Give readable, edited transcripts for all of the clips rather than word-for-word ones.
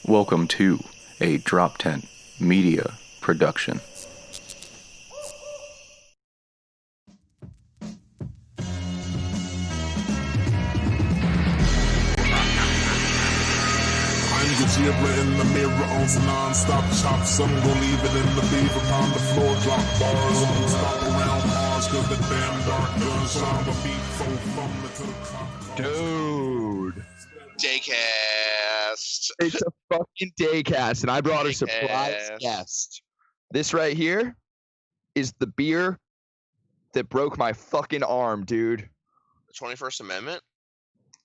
Welcome to a DropTent Media Production. Bongzilla in the mirror on some non-stop chops. Some gon' leave it in the beef upon the floor, drop bars. Some stop around Mars, cause the damn dark guns shine a beat from to the clock. Dude. Daycast. It's a fucking daycast, and I brought a surprise guest. This right here is the beer that broke my fucking arm, dude. The 21st Amendment?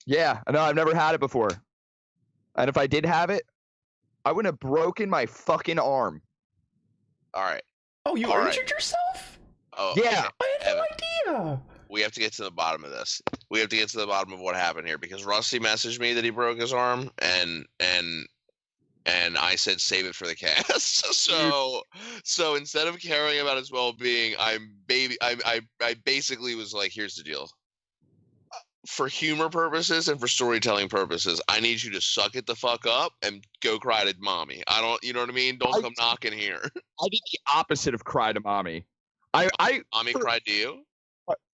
Yeah, I know, I've never had it before. And if I did have it, I wouldn't have broken my fucking arm. All right. Oh, you All injured yourself? Oh, yeah. I had no Evan, idea. we have to get to the bottom of this. We have to get to the bottom of what happened here because Rusty messaged me that he broke his arm, and I said save it for the cast. So instead of caring about his well-being, I basically was like, here's the deal. For humor purposes and for storytelling purposes, I need you to suck it the fuck up and go cry to mommy. I don't, you know what I mean? Don't come knocking here. I did the opposite of cry to mommy. Mommy cried to you?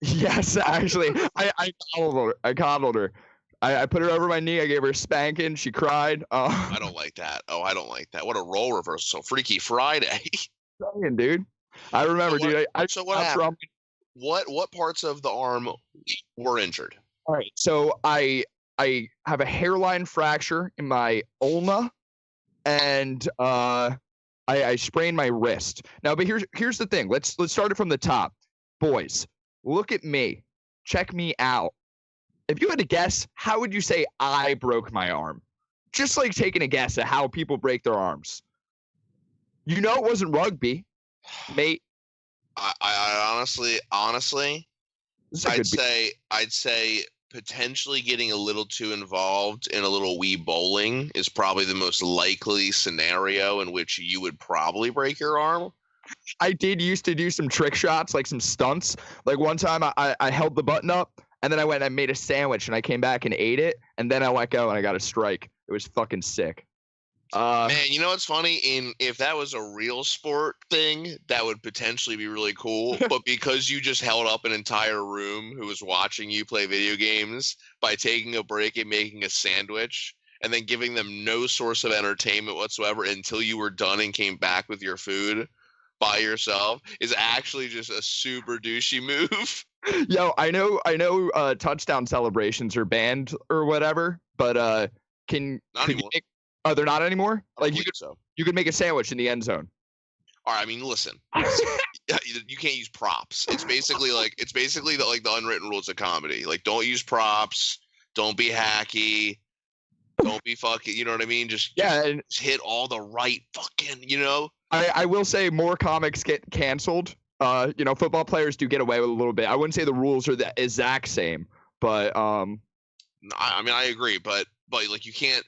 Yes, actually. I coddled her. I put her over my knee. I gave her a spanking. She cried. I don't like that. Oh, I don't like that. What a role reversal. Freaky Friday. Dude. I remember, dude. So what happened? What parts of the arm were injured? All right, so I have a hairline fracture in my ulna, and I sprained my wrist. Now, but here's the thing. Let's start it from the top. Boys, look at me. Check me out. If you had to guess, how would you say I broke my arm? Just like taking a guess at how people break their arms. You know it wasn't rugby, mate. I honestly, I'd say potentially getting a little too involved in a little Wii bowling is probably the most likely scenario in which you would probably break your arm. I did used to do some trick shots, like some stunts. Like one time I held the button up and then I went and I made a sandwich and I came back and ate it and then I let go and I got a strike. It was fucking sick. Man, you know what's funny? If that was a real sport thing, that would potentially be really cool. But because you just held up an entire room who was watching you play video games by taking a break and making a sandwich and then giving them no source of entertainment whatsoever until you were done and came back with your food by yourself is actually just a super douchey move. Yo, I know touchdown celebrations are banned or whatever, but they're not anymore? Like you could make a sandwich in the end zone. All right, I mean, listen. You can't use props. It's basically the unwritten rules of comedy. Like, don't use props. Don't be hacky. Don't be fucking. You know what I mean? Just hit all the right fucking. You know. I will say more comics get canceled. Football players do get away with a little bit. I wouldn't say the rules are the exact same, but I mean, I agree, but like you can't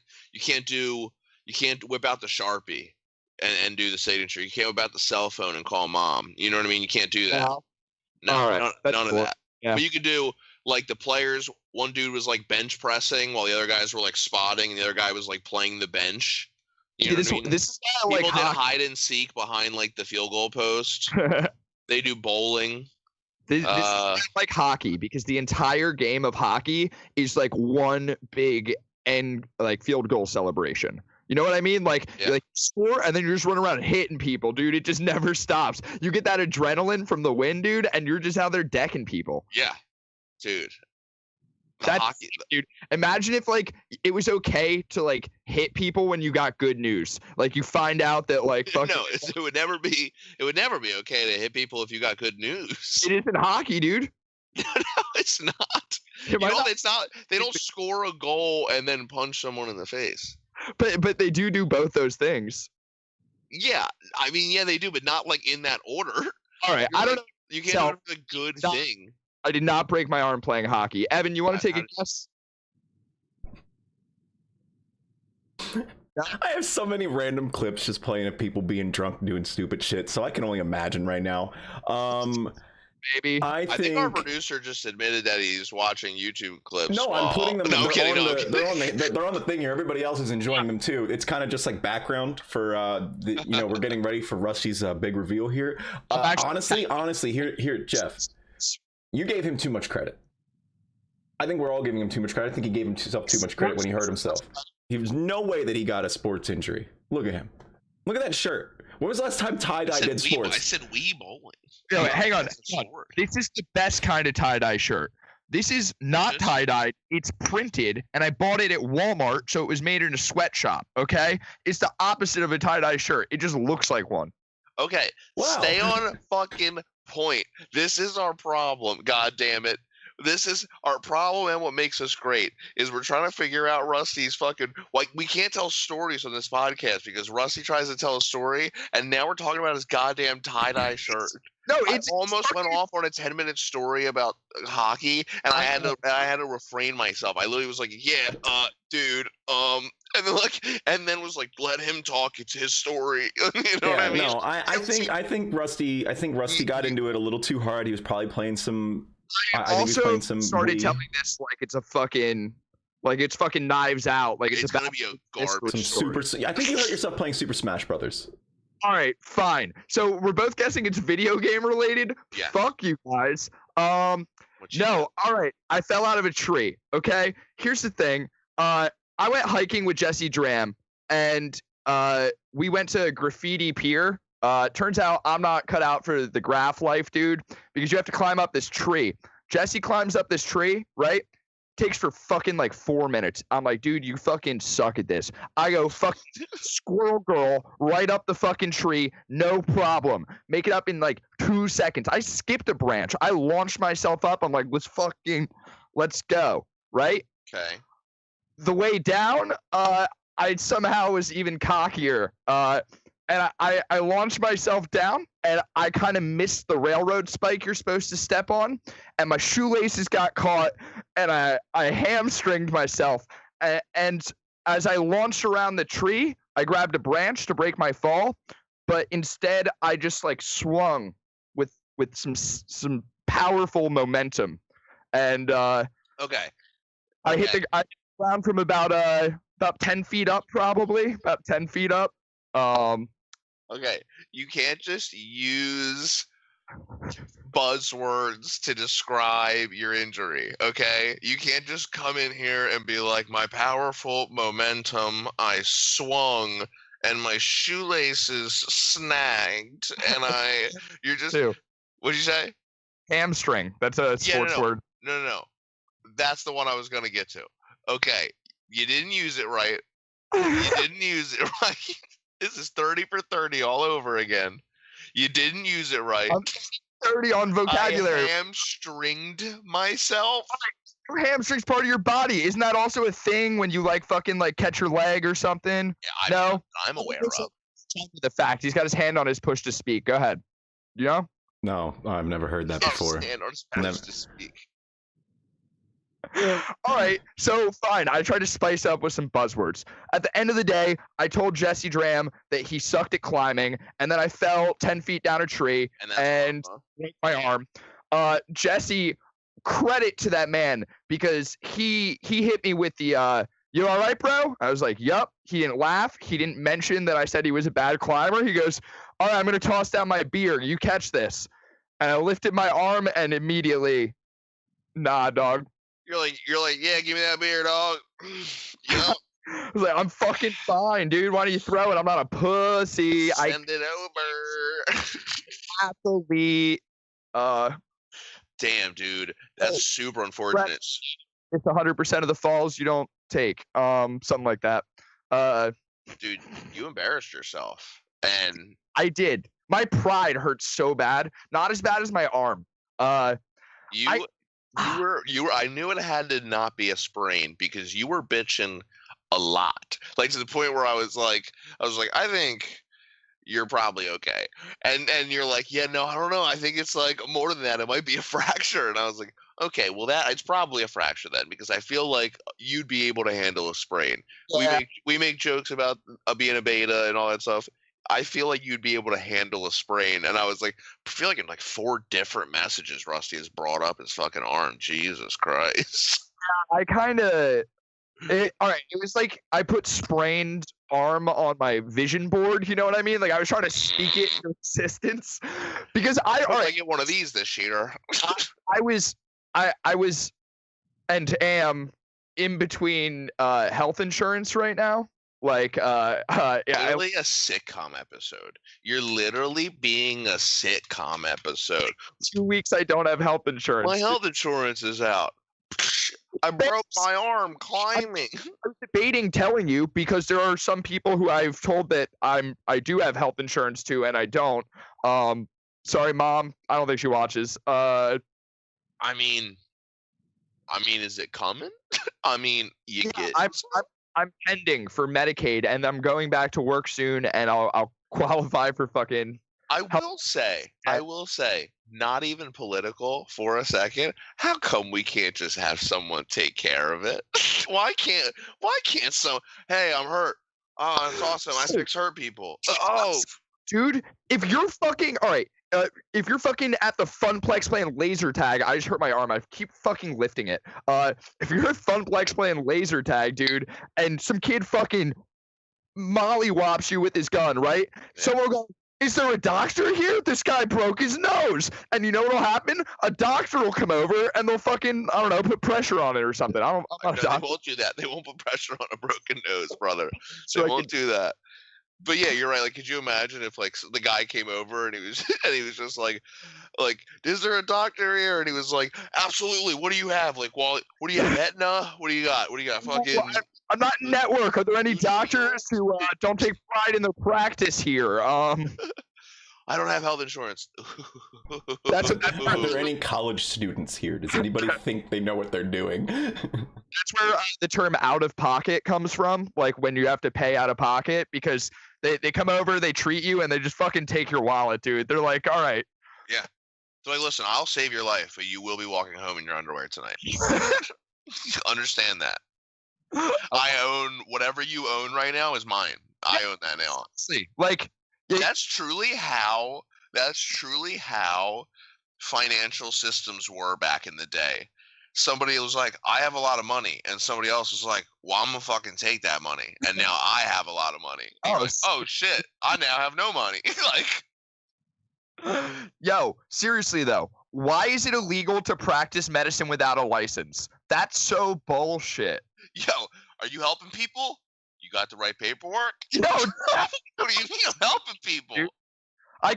whip out the Sharpie and do the signature. You can't whip out the cell phone and call mom. You know what I mean? You can't do that. No, all right. none of that. Yeah. But you could do like the players. One dude was like bench pressing while the other guys were like spotting, and the other guy was like playing the bench. You know what I mean? This is people like did hide and seek behind like the field goal post. They do bowling. This is like hockey because the entire game of hockey is like one big end like field goal celebration. You know what I mean? Like you like score and then you're just running around hitting people, dude. It just never stops. You get that adrenaline from the win, dude, and you're just out there decking people. Yeah, dude. Dude. Imagine if like it was okay to like hit people when you got good news. Like you find out that like it would never be okay to hit people if you got good news. It isn't hockey, dude. No, it's not. It's not. They don't score a goal and then punch someone in the face. But they do both those things. Yeah, I mean, yeah, they do, but not like in that order. All right, I don't know. You can't do the good thing. I did not break my arm playing hockey. Evan, you want to take a guess? I have so many random clips just playing of people being drunk and doing stupid shit, so I can only imagine right now. baby. I I think our think. producer just admitted that he's watching YouTube clips. No, I'm putting them. No, I'm they're kidding. on No, I'm the. kidding. They're on the thing here. Everybody else is enjoying them too. It's kind of just like background for we're getting ready for Rusty's big reveal here. Honestly, here, Geoff, you gave him too much credit. I think we're all giving him too much credit. I think he gave himself too much credit when he hurt himself. There's no way that he got a sports injury. Look at him. Look at that shirt. When was the last time tie-dye did sports? I said Wii bowling. No, hang on. That's a sword. This is the best kind of tie-dye shirt. This is not tie-dyed. It's printed, and I bought it at Walmart, so it was made in a sweatshop, okay? It's the opposite of a tie-dye shirt. It just looks like one. Okay, Wow. stay on fucking point. This is our problem. God damn it. This is our problem, and what makes us great is we're trying to figure out Rusty's fucking we can't tell stories on this podcast because Rusty tries to tell a story, and now we're talking about his goddamn tie-dye shirt. No, I it's almost went off on a 10-minute story about hockey, and I had to refrain myself. I literally was like, "Yeah, dude," and then was like, "Let him talk. It's his story." You know what I mean? No, I think Rusty got into it a little too hard. He was probably playing some. I think he was also playing some started Wii. telling this like it's fucking Knives Out. Like it's gonna about be a garbage some story. super. I think you hurt yourself playing Super Smash Brothers. All right, fine. So we're both guessing it's video game related. Yeah. Fuck you guys. What you No. All right. I fell out of a tree. Okay. Here's the thing. I went hiking with Jesse Dram, and we went to Graffiti Pier. Turns out I'm not cut out for the graph life, dude, because you have to climb up this tree. Jesse climbs up this tree, right? Takes for fucking like 4 minutes. I'm like, dude, you fucking suck at this. I go fucking squirrel girl right up the fucking tree, no problem. Make it up in like 2 seconds. I skipped a branch. I launched myself up. I'm like, let's go, right? Okay. The way down, I somehow was even cockier. And I launched myself down, and I kind of missed the railroad spike you're supposed to step on, and my shoelaces got caught, and I hamstringed myself. And as I launched around the tree, I grabbed a branch to break my fall, but instead I just like swung with some powerful momentum, and Okay. I hit the ground from about 10 feet up, probably about 10 feet up. Okay. You can't just use buzzwords to describe your injury, okay? You can't just come in here and be like, my powerful momentum, I swung, and my shoelaces snagged, and you're just, Two. what'd you say? Hamstring. That's a sports word. No. That's the one I was going to get to. Okay. You didn't use it right. You didn't use it right. This is 30 for 30 all over again. You didn't use it right. I'm 30 on vocabulary. I hamstringed myself. Your hamstring's part of your body. Isn't that also a thing when you like fucking like catch your leg or something? Yeah, I'm aware of. The fact he's got his hand on his push to speak. Go ahead. You know? No, I've never heard that before. Stand on his push to speak. All right, so fine. I tried to spice up with some buzzwords. At the end of the day, I told Jesse Dram that he sucked at climbing, and then I fell 10 feet down a tree and broke my arm. Jesse, credit to that man, because he hit me with the you all right, bro? I was like, yup. He didn't laugh. He didn't mention that I said he was a bad climber. He goes, all right, I'm going to toss down my beer. You catch this. And I lifted my arm, and immediately, nah, dog. You're like, yeah, give me that beer, dog. Yup. I was like, I'm fucking fine, dude. Why don't you throw it? I'm not a pussy. Send it over. Athlete. Damn, dude. That's super unfortunate. It's 100% of the falls you don't take. Something like that. Dude, you embarrassed yourself. And I did. My pride hurts so bad. Not as bad as my arm. I knew it had to not be a sprain because you were bitching a lot. Like to the point where I was like, I think you're probably okay. And you're like, yeah, no, I don't know. I think it's like more than that. It might be a fracture. And I was like, okay, well it's probably a fracture then, because I feel like you'd be able to handle a sprain. Yeah. We make jokes about being a beta and all that stuff. I feel like you'd be able to handle a sprain. And I was like, I feel like in like 4 different messages, Rusty has brought up his fucking arm. Jesus Christ. I kind of. All right, it was like I put sprained arm on my vision board. You know what I mean? Like I was trying to speak it into existence because I hope I get one of these this year. I was and am in between health insurance right now. Like yeah, literally a sitcom episode. You're literally being a sitcom episode. 2 weeks I don't have health insurance. My health insurance is out. I broke my arm climbing. I'm debating telling you because there are some people who I've told that I do have health insurance too, and I don't. Sorry, Mom. I don't think she watches. I mean, is it coming? I mean, you get. I'm pending for Medicaid, and I'm going back to work soon, and I'll qualify for fucking. I will say, not even political for a second. How come we can't just have someone take care of it? Why can't some? Hey, I'm hurt. Oh, that's awesome. I fix hurt people. Oh, dude, if you're fucking all right. If you're fucking at the Funplex playing laser tag, I just hurt my arm. I keep fucking lifting it. If you're at Funplex playing laser tag, dude, and some kid fucking mollywops you with his gun, right? Yeah. Someone will go, is there a doctor here? This guy broke his nose. And you know what'll happen? A doctor will come over and they'll fucking, I don't know, put pressure on it or something. I'm not they won't do that. They won't put pressure on a broken nose, brother. They won't do that. But yeah, you're right. Like, could you imagine if like the guy came over and he was just like, is there a doctor here? And he was like, absolutely. What do you have? Like, what do you have? Aetna? What do you got? What do you got? Fucking. I'm not in network. Are there any doctors who don't take pride in their practice here? I don't have health insurance. Are there any college students here? Does anybody think they know what they're doing? That's where the term out of pocket comes from. Like when you have to pay out of pocket because they come over, they treat you, and they just fucking take your wallet, dude. They're like, all right. Yeah. So like, listen, I'll save your life, but you will be walking home in your underwear tonight. Understand that. I own whatever you own right now is mine. I own that now. See, like that's truly how financial systems were back in the day. Somebody was like, I have a lot of money, and somebody else was like, well, I'm gonna fucking take that money, and now I have a lot of money. Oh shit, I now have no money. Like, yo, seriously though, why is it illegal to practice medicine without a license? That's so bullshit. Yo, are you helping people? You got the right paperwork? No. What do you mean I'm helping people? Dude, I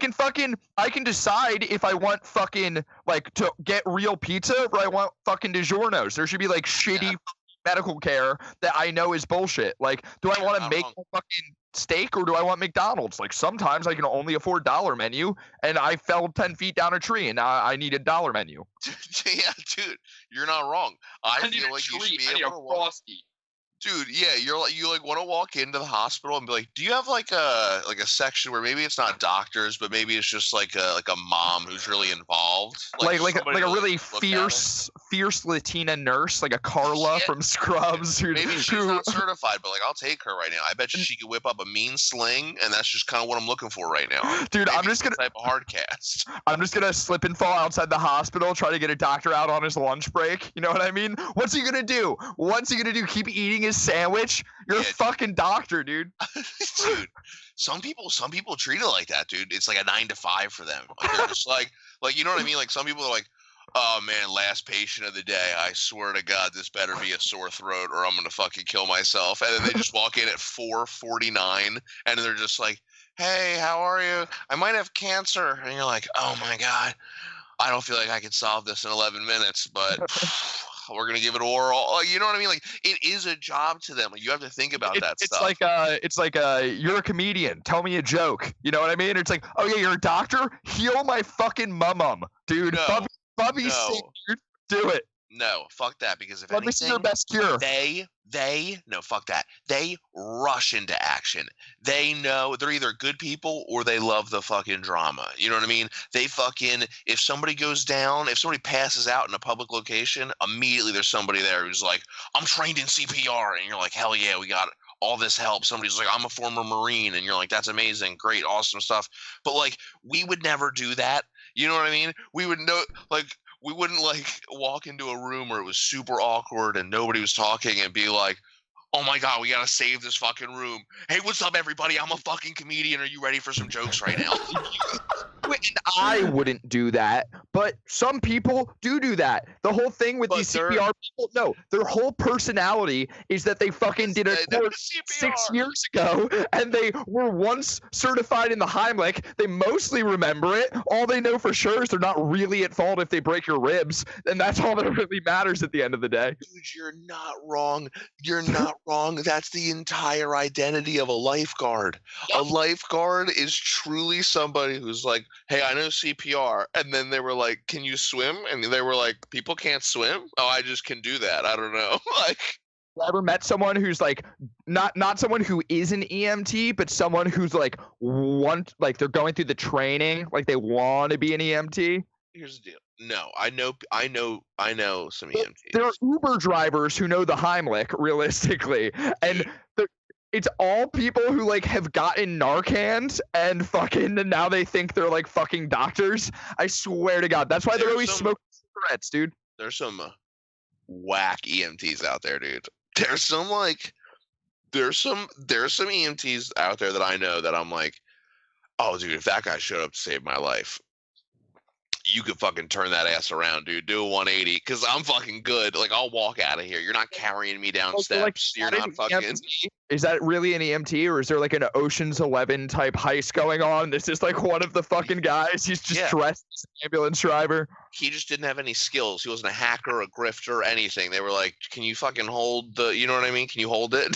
can decide if I want fucking like to get real pizza or I want fucking DiGiorno's. There should be like shitty medical care that I know is bullshit. Like, do I want to make a fucking steak or do I want McDonald's? Like sometimes I can only afford dollar menu and I fell 10 feet down a tree and now I need a dollar menu. Yeah, dude, you're not wrong. I feel like you should be able to walk. Dude, yeah, you want to walk into the hospital and be like, do you have like a section where maybe it's not doctors, but maybe it's just like a mom who's really involved, like a really fierce Latina nurse, like a Carla from Scrubs. Maybe she's not certified, but like I'll take her right now. I bet you she could whip up a mean sling, and that's just kind of what I'm looking for right now. Dude, maybe I'm just gonna type of hard cast. I'm just gonna slip and fall outside the hospital, try to get a doctor out on his lunch break. You know what I mean? What's he gonna do? Keep eating his sandwich? You're a fucking doctor, dude. Dude, some people treat it like that, dude. It's like a 9 to 5 for them. Like they're just like you know what I mean? Like some people are like, oh man, last patient of the day. I swear to God, this better be a sore throat or I'm gonna fucking kill myself. And then they just walk in at 4:49 and they're just like, hey, how are you? I might have cancer. And you're like, oh my God, I don't feel like I can solve this in 11 minutes, but we're gonna give it oral. Like, you know what I mean? Like it is a job to them. Like, you have to think about that stuff. It's like you're a comedian. Tell me a joke. You know what I mean? It's like, oh yeah, you're a doctor. Heal my fucking mum, dude. No, Bubby's sick, dude. Do it. No, fuck that. Because if Let me see your best cure. No, fuck that. They rush into action. They know they're either good people or they love the fucking drama. You know what I mean? They fucking, if somebody goes down, if somebody passes out in a public location, immediately there's somebody there who's like, I'm trained in CPR. And you're like, hell yeah, we got all this help. Somebody's like, I'm a former Marine, and you're like, that's amazing, great, awesome stuff. But like, we would never do that. You know what I mean? We would know, like, we wouldn't like walk into a room where it was super awkward and nobody was talking and be like, oh my God, we gotta save this fucking room. Hey, what's up, everybody? I'm a fucking comedian. Are you ready for some jokes right now? And I wouldn't do that, but some people do that. The whole thing with these CPR people, no, their whole personality is that they fucking did a course 6 years ago, and they were once certified in the Heimlich. They mostly remember it. All they know for sure is they're not really at fault if they break your ribs, and that's all that really matters at the end of the day. Dude, you're not wrong. You're not wrong. That's the entire identity of a lifeguard. Yep. A lifeguard is truly somebody who's like, hey, I know CPR. And then they were like, can you swim? And they were like, people can't swim? Oh, I just can do that. I don't know. Like, I ever met someone who's like not someone who is an EMT, but someone who's like they're going through the training, like they want to be an EMT? Here's the deal. No, I know some EMTs. There are Uber drivers who know the Heimlich, realistically, and it's all people who like have gotten Narcan and fucking and now they think they're like fucking doctors. I swear to God, that's why they're always smoking cigarettes, dude. There's some whack EMTs out there, dude. There's some EMTs out there that I know that I'm like, oh, dude, if that guy showed up to save my life, you could fucking turn that ass around, dude. Do a 180, because I'm fucking good. Like, I'll walk out of here. You're not carrying me down steps. Like, you're not fucking... EMT? Is that really an EMT, or is there like an Ocean's 11 type heist going on? This is like one of the fucking guys. He's just dressed as an ambulance driver. He just didn't have any skills. He wasn't a hacker, a grifter, anything. They were like, can you fucking hold the... You know what I mean? Can you hold it?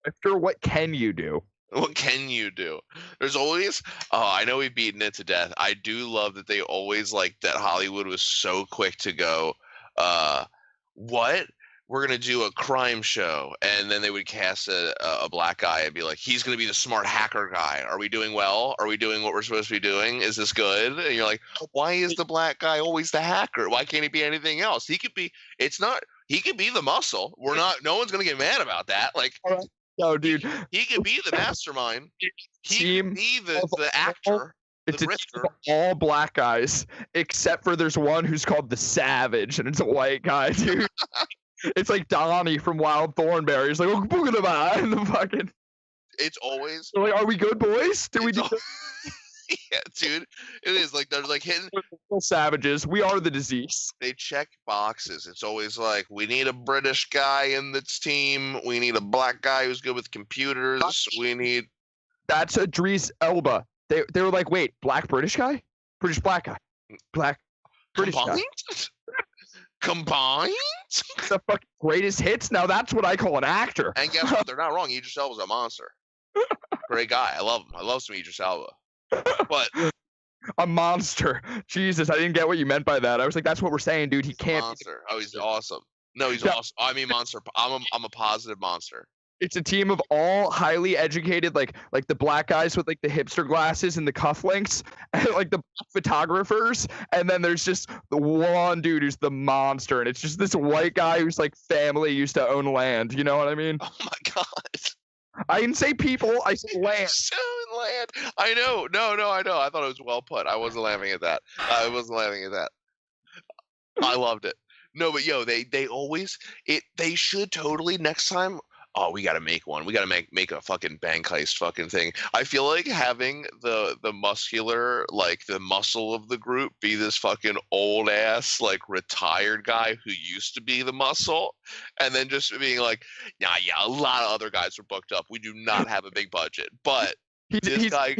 After what can you do? What can you do? There's always, I know we've beaten it to death. I do love that they always like that Hollywood was so quick to go, what? We're going to do a crime show. And then they would cast a black guy and be like, he's going to be the smart hacker guy. Are we doing well? Are we doing what we're supposed to be doing? Is this good? And you're like, why is the black guy always the hacker? Why can't he be anything else? He could be the muscle. No one's going to get mad about that. Like, no, dude. He could be the mastermind. He could be the actor. It's a team of all black guys, except for there's one who's called the Savage, and it's a white guy, dude. It's like Donnie from Wild Thornberry. He's like, oh, boogada, and the fucking. It's always. They're like, are we good, boys? Do we do? Yeah, dude. It is like they're like hitting savages. We are the disease. They check boxes. It's always like, we need a British guy in this team. We need a black guy who's good with computers. That's Idris Elba. They were like, wait, black British guy? British black guy. Black British guy. Combined? The fucking greatest hits? Now that's what I call an actor. And guess what? They're not wrong. Idris Elba's a monster. Great guy. I love him. I love some Idris Elba. But a monster. Jesus, I didn't get what you meant by that. I was like, that's what we're saying, dude. He can't. Monster. Oh, he's awesome. No, he's awesome. I mean, monster. I'm a positive monster. It's a team of all highly educated, like the black guys with like the hipster glasses and the cufflinks, and like the photographers, and then there's just the one dude who's the monster, and it's just this white guy who's like family used to own land. You know what I mean? Oh my God. I didn't say people. I said land. So land. I know. No, I know. I thought it was well put. I wasn't laughing at that. I loved it. No, but yo, they always they should totally next time. Oh, we gotta make one. We gotta make a fucking bank heist fucking thing. I feel like having the muscular, like the muscle of the group be this fucking old ass, like retired guy who used to be the muscle, and then just being like, nah, yeah, a lot of other guys are booked up. We do not have a big budget, but he's like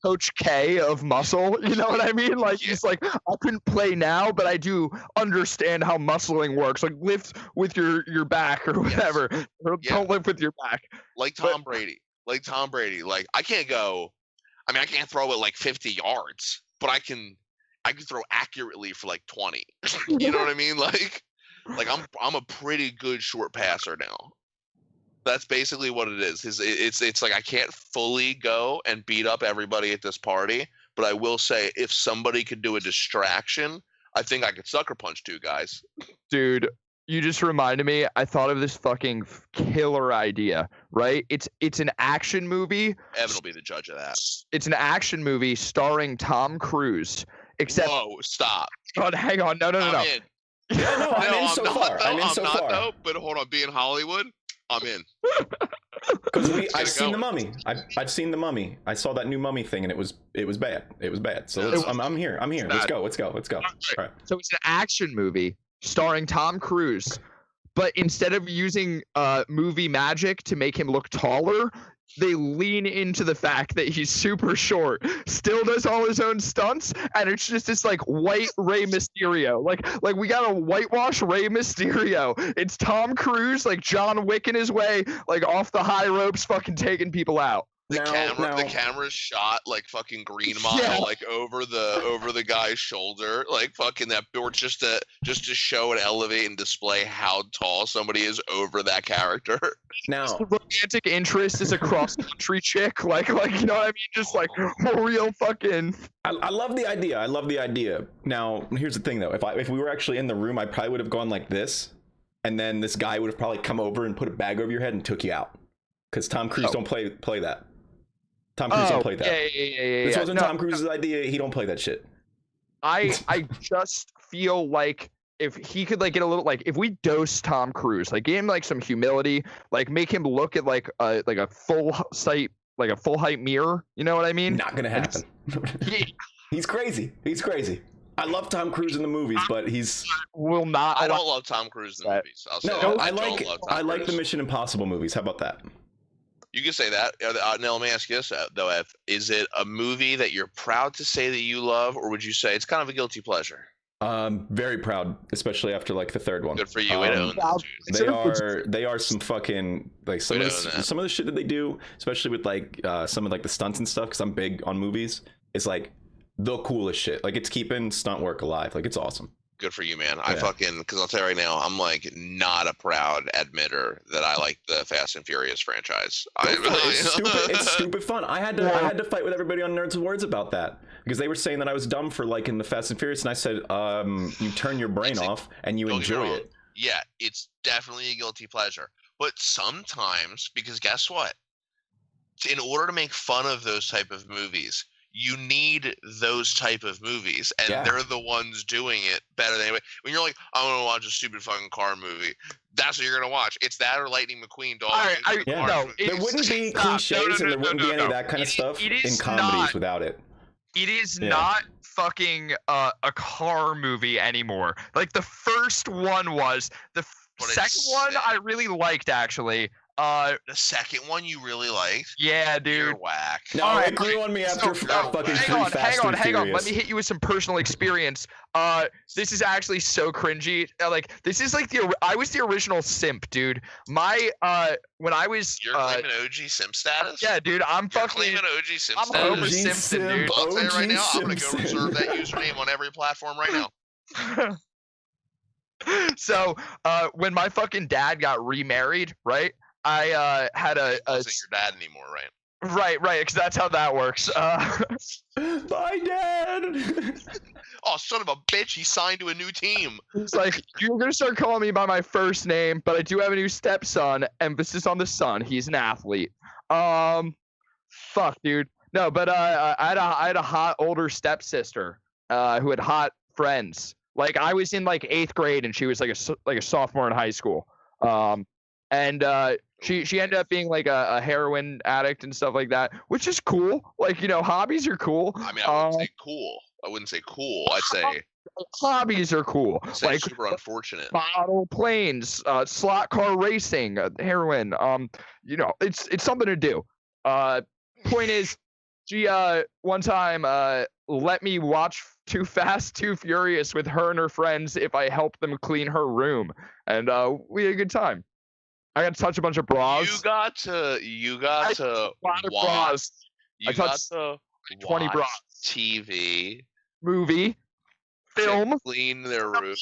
Coach K of muscle, you know what I mean? Like, he's like, I couldn't play now, but I do understand how muscling works. Like, lift with your back or whatever. Yes. Or don't lift with your back. Like Tom Brady. Like, I can't throw it like 50 yards, but I can throw accurately for like 20. You know what I mean? Like I'm a pretty good short passer now. That's basically what it is. It's like I can't fully go and beat up everybody at this party, but I will say if somebody could do a distraction, I think I could sucker punch two guys. Dude, You just reminded me. I thought of this fucking killer idea. Right? It's an action movie. Evan will be the judge of that. It's an action movie starring Tom Cruise. Except, whoa, stop. God, hang on, no. I'm in. Yeah, no, I'm in I'm so not, far. though. I'm in I'm so not, far. though. But hold on, being Hollywood, I'm in. Because I've it seen the going? Mummy. I've seen the Mummy. I saw that new Mummy thing, and it was bad. It was bad. So I'm here. Let's go. All right. so it's an action movie starring Tom Cruise, but instead of using movie magic to make him look taller, they lean into the fact that he's super short, still does all his own stunts, and it's just this like white Rey Mysterio. Like we got a whitewash Rey Mysterio. It's Tom Cruise, like John Wick in his way, like off the high ropes, fucking taking people out. The camera's shot like fucking Green Mile, like over the guy's shoulder, like fucking that, or just to show and elevate and display how tall somebody is over that character. Now, the romantic interest is a cross country chick, like you know what I mean? Just like real fucking. I love the idea. Now, here's the thing though. If we were actually in the room, I probably would have gone like this, and then this guy would have probably come over and put a bag over your head and took you out. Because Tom Cruise don't play that. Tom Cruise don't play that. Yeah. This wasn't Tom Cruise's idea. He don't play that shit. I just feel like if he could like get a little, like if we dose Tom Cruise, like give him like some humility, like make him look at like a full height mirror. You know what I mean? Not gonna happen. He's crazy. I love Tom Cruise in the movies, but he's will not. I don't love Tom Cruise in the movies. I'll say no, that. I like the Mission Impossible movies. How about that? You can say that. Now, let me ask you this, though, Ev. Is it a movie that you're proud to say that you love, or would you say it's kind of a guilty pleasure? Very proud, especially after like the third one. Good for you. They are some fucking like some of the shit that they do, especially with like some of like the stunts and stuff. Because I'm big on movies. It's like the coolest shit. Like it's keeping stunt work alive. Like it's awesome. Good for you, man. I fucking, because I'll tell you right now, I'm like not a proud admitter that I like the Fast and Furious franchise. It's stupid fun. I had to fight with everybody on Nerds Awards about that because they were saying that I was dumb for liking the Fast and Furious, and I said, you turn your brain off and you enjoy it. Yeah, it's definitely a guilty pleasure. But sometimes, because guess what? In order to make fun of those type of movies, you need those type of movies, and they're the ones doing it better than anybody. When you're like, I want to watch a stupid fucking car movie, that's what you're gonna watch. It's that or Lightning McQueen, dog. There wouldn't be cliches and there wouldn't be any of that kind of stuff in comedies without it. It is not fucking a car movie anymore. Like the first one was. The second one I really liked actually. The second one you really liked? Yeah, dude. You're whack. No, it grew on me after fucking Fast and Furious. Let me hit you with some personal experience. This is actually so cringy. Like, this is like I was the original simp, dude. When I was You're claiming OG simp status? Yeah, dude. I'm claiming OG simp status. I'm Homer Simpson, dude. I'll tell you right now, I'm gonna go reserve that username on every platform right now. So, when my fucking dad got remarried, right? I had a. Wasn't your dad anymore, right? Right, because that's how that works. Bye, Dad. Oh, son of a bitch! He signed to a new team. It's like you're gonna start calling me by my first name, but I do have a new stepson. Emphasis on the son. He's an athlete. Fuck, dude. No, but I had a hot older stepsister who had hot friends. Like I was in like 8th grade and she was like a sophomore in high school. And she ended up being like a heroin addict and stuff like that, which is cool. Like, you know, hobbies are cool. I mean, I wouldn't say cool. I'd say hobbies are cool. Like super unfortunate. Model planes, slot car racing, heroin. You know, it's something to do. Point is, she one time let me watch Too Fast, Too Furious with her and her friends if I helped them clean her room, and we had a good time. I got to touch a bunch of bras. You got to a lot of bras. I touched 20 bras. TV, movie, film, clean their room.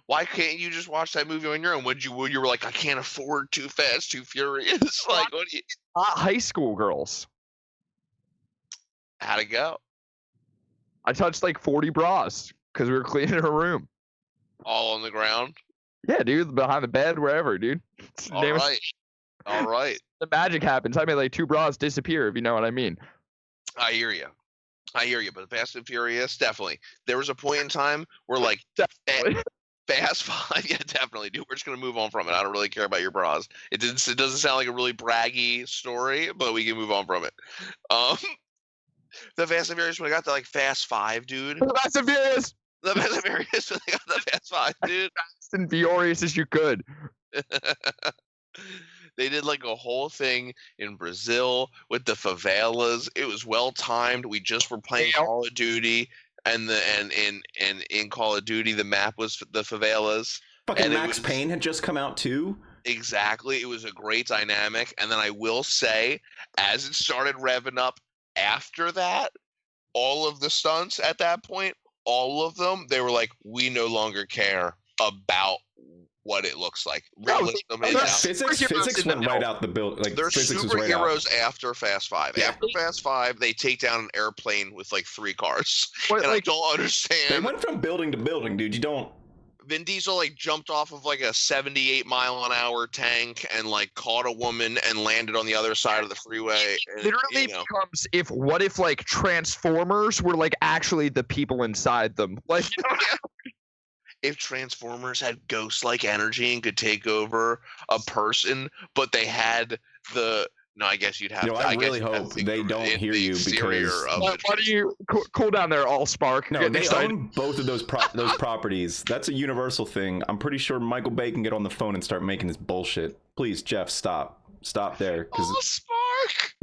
Why can't you just watch that movie on your own? You were like, I can't afford Too Fast, Too Furious. Like, what do you? High school girls. How'd it go? I touched like 40 bras because we were cleaning her room. All on the ground. Yeah, dude, behind the bed, wherever, dude. All right. All right. The magic happens. I mean, like 2 bras disappear, if you know what I mean. I hear you. But Fast and Furious, definitely. There was a point in time where like Definitely. Fast 5, yeah, definitely, dude. We're just gonna move on from it. I don't really care about your bras. It doesn't sound like a really braggy story, but we can move on from it. Um, the Fast and Furious when I got to like Fast 5, dude. Fast and Furious. The Fast and Furious when I got the Fast 5, dude. Fast and furious as you could. They did like a whole thing in Brazil with the favelas. It was well timed. We just were playing Call of Duty, and in Call of Duty the map was the favelas. Fucking Max Payne had just come out too. Exactly. It was a great dynamic. And then I will say, as it started revving up after that, all of the stunts at that point, all of them, they were like, we no longer care about what it looks like. Physics went right out the build. Like, they're superheroes right after Fast 5. Yeah. After Fast 5, they take down an airplane with like 3 cars. What, and like, I don't understand. They went from building to building, dude. You don't. Vin Diesel like jumped off of like a 78-mile-an-hour tank and like caught a woman and landed on the other side of the freeway. It literally becomes what if like Transformers were like actually the people inside them? Like, you know, if Transformers had ghost-like energy and could take over a person, but they had the I guess you'd have. I really hope they don't hear you because. Why do you cool down there, All Spark? No, they own both of those properties. That's a universal thing. I'm pretty sure Michael Bay can get on the phone and start making this bullshit. Please, Geoff, stop there. All Spark,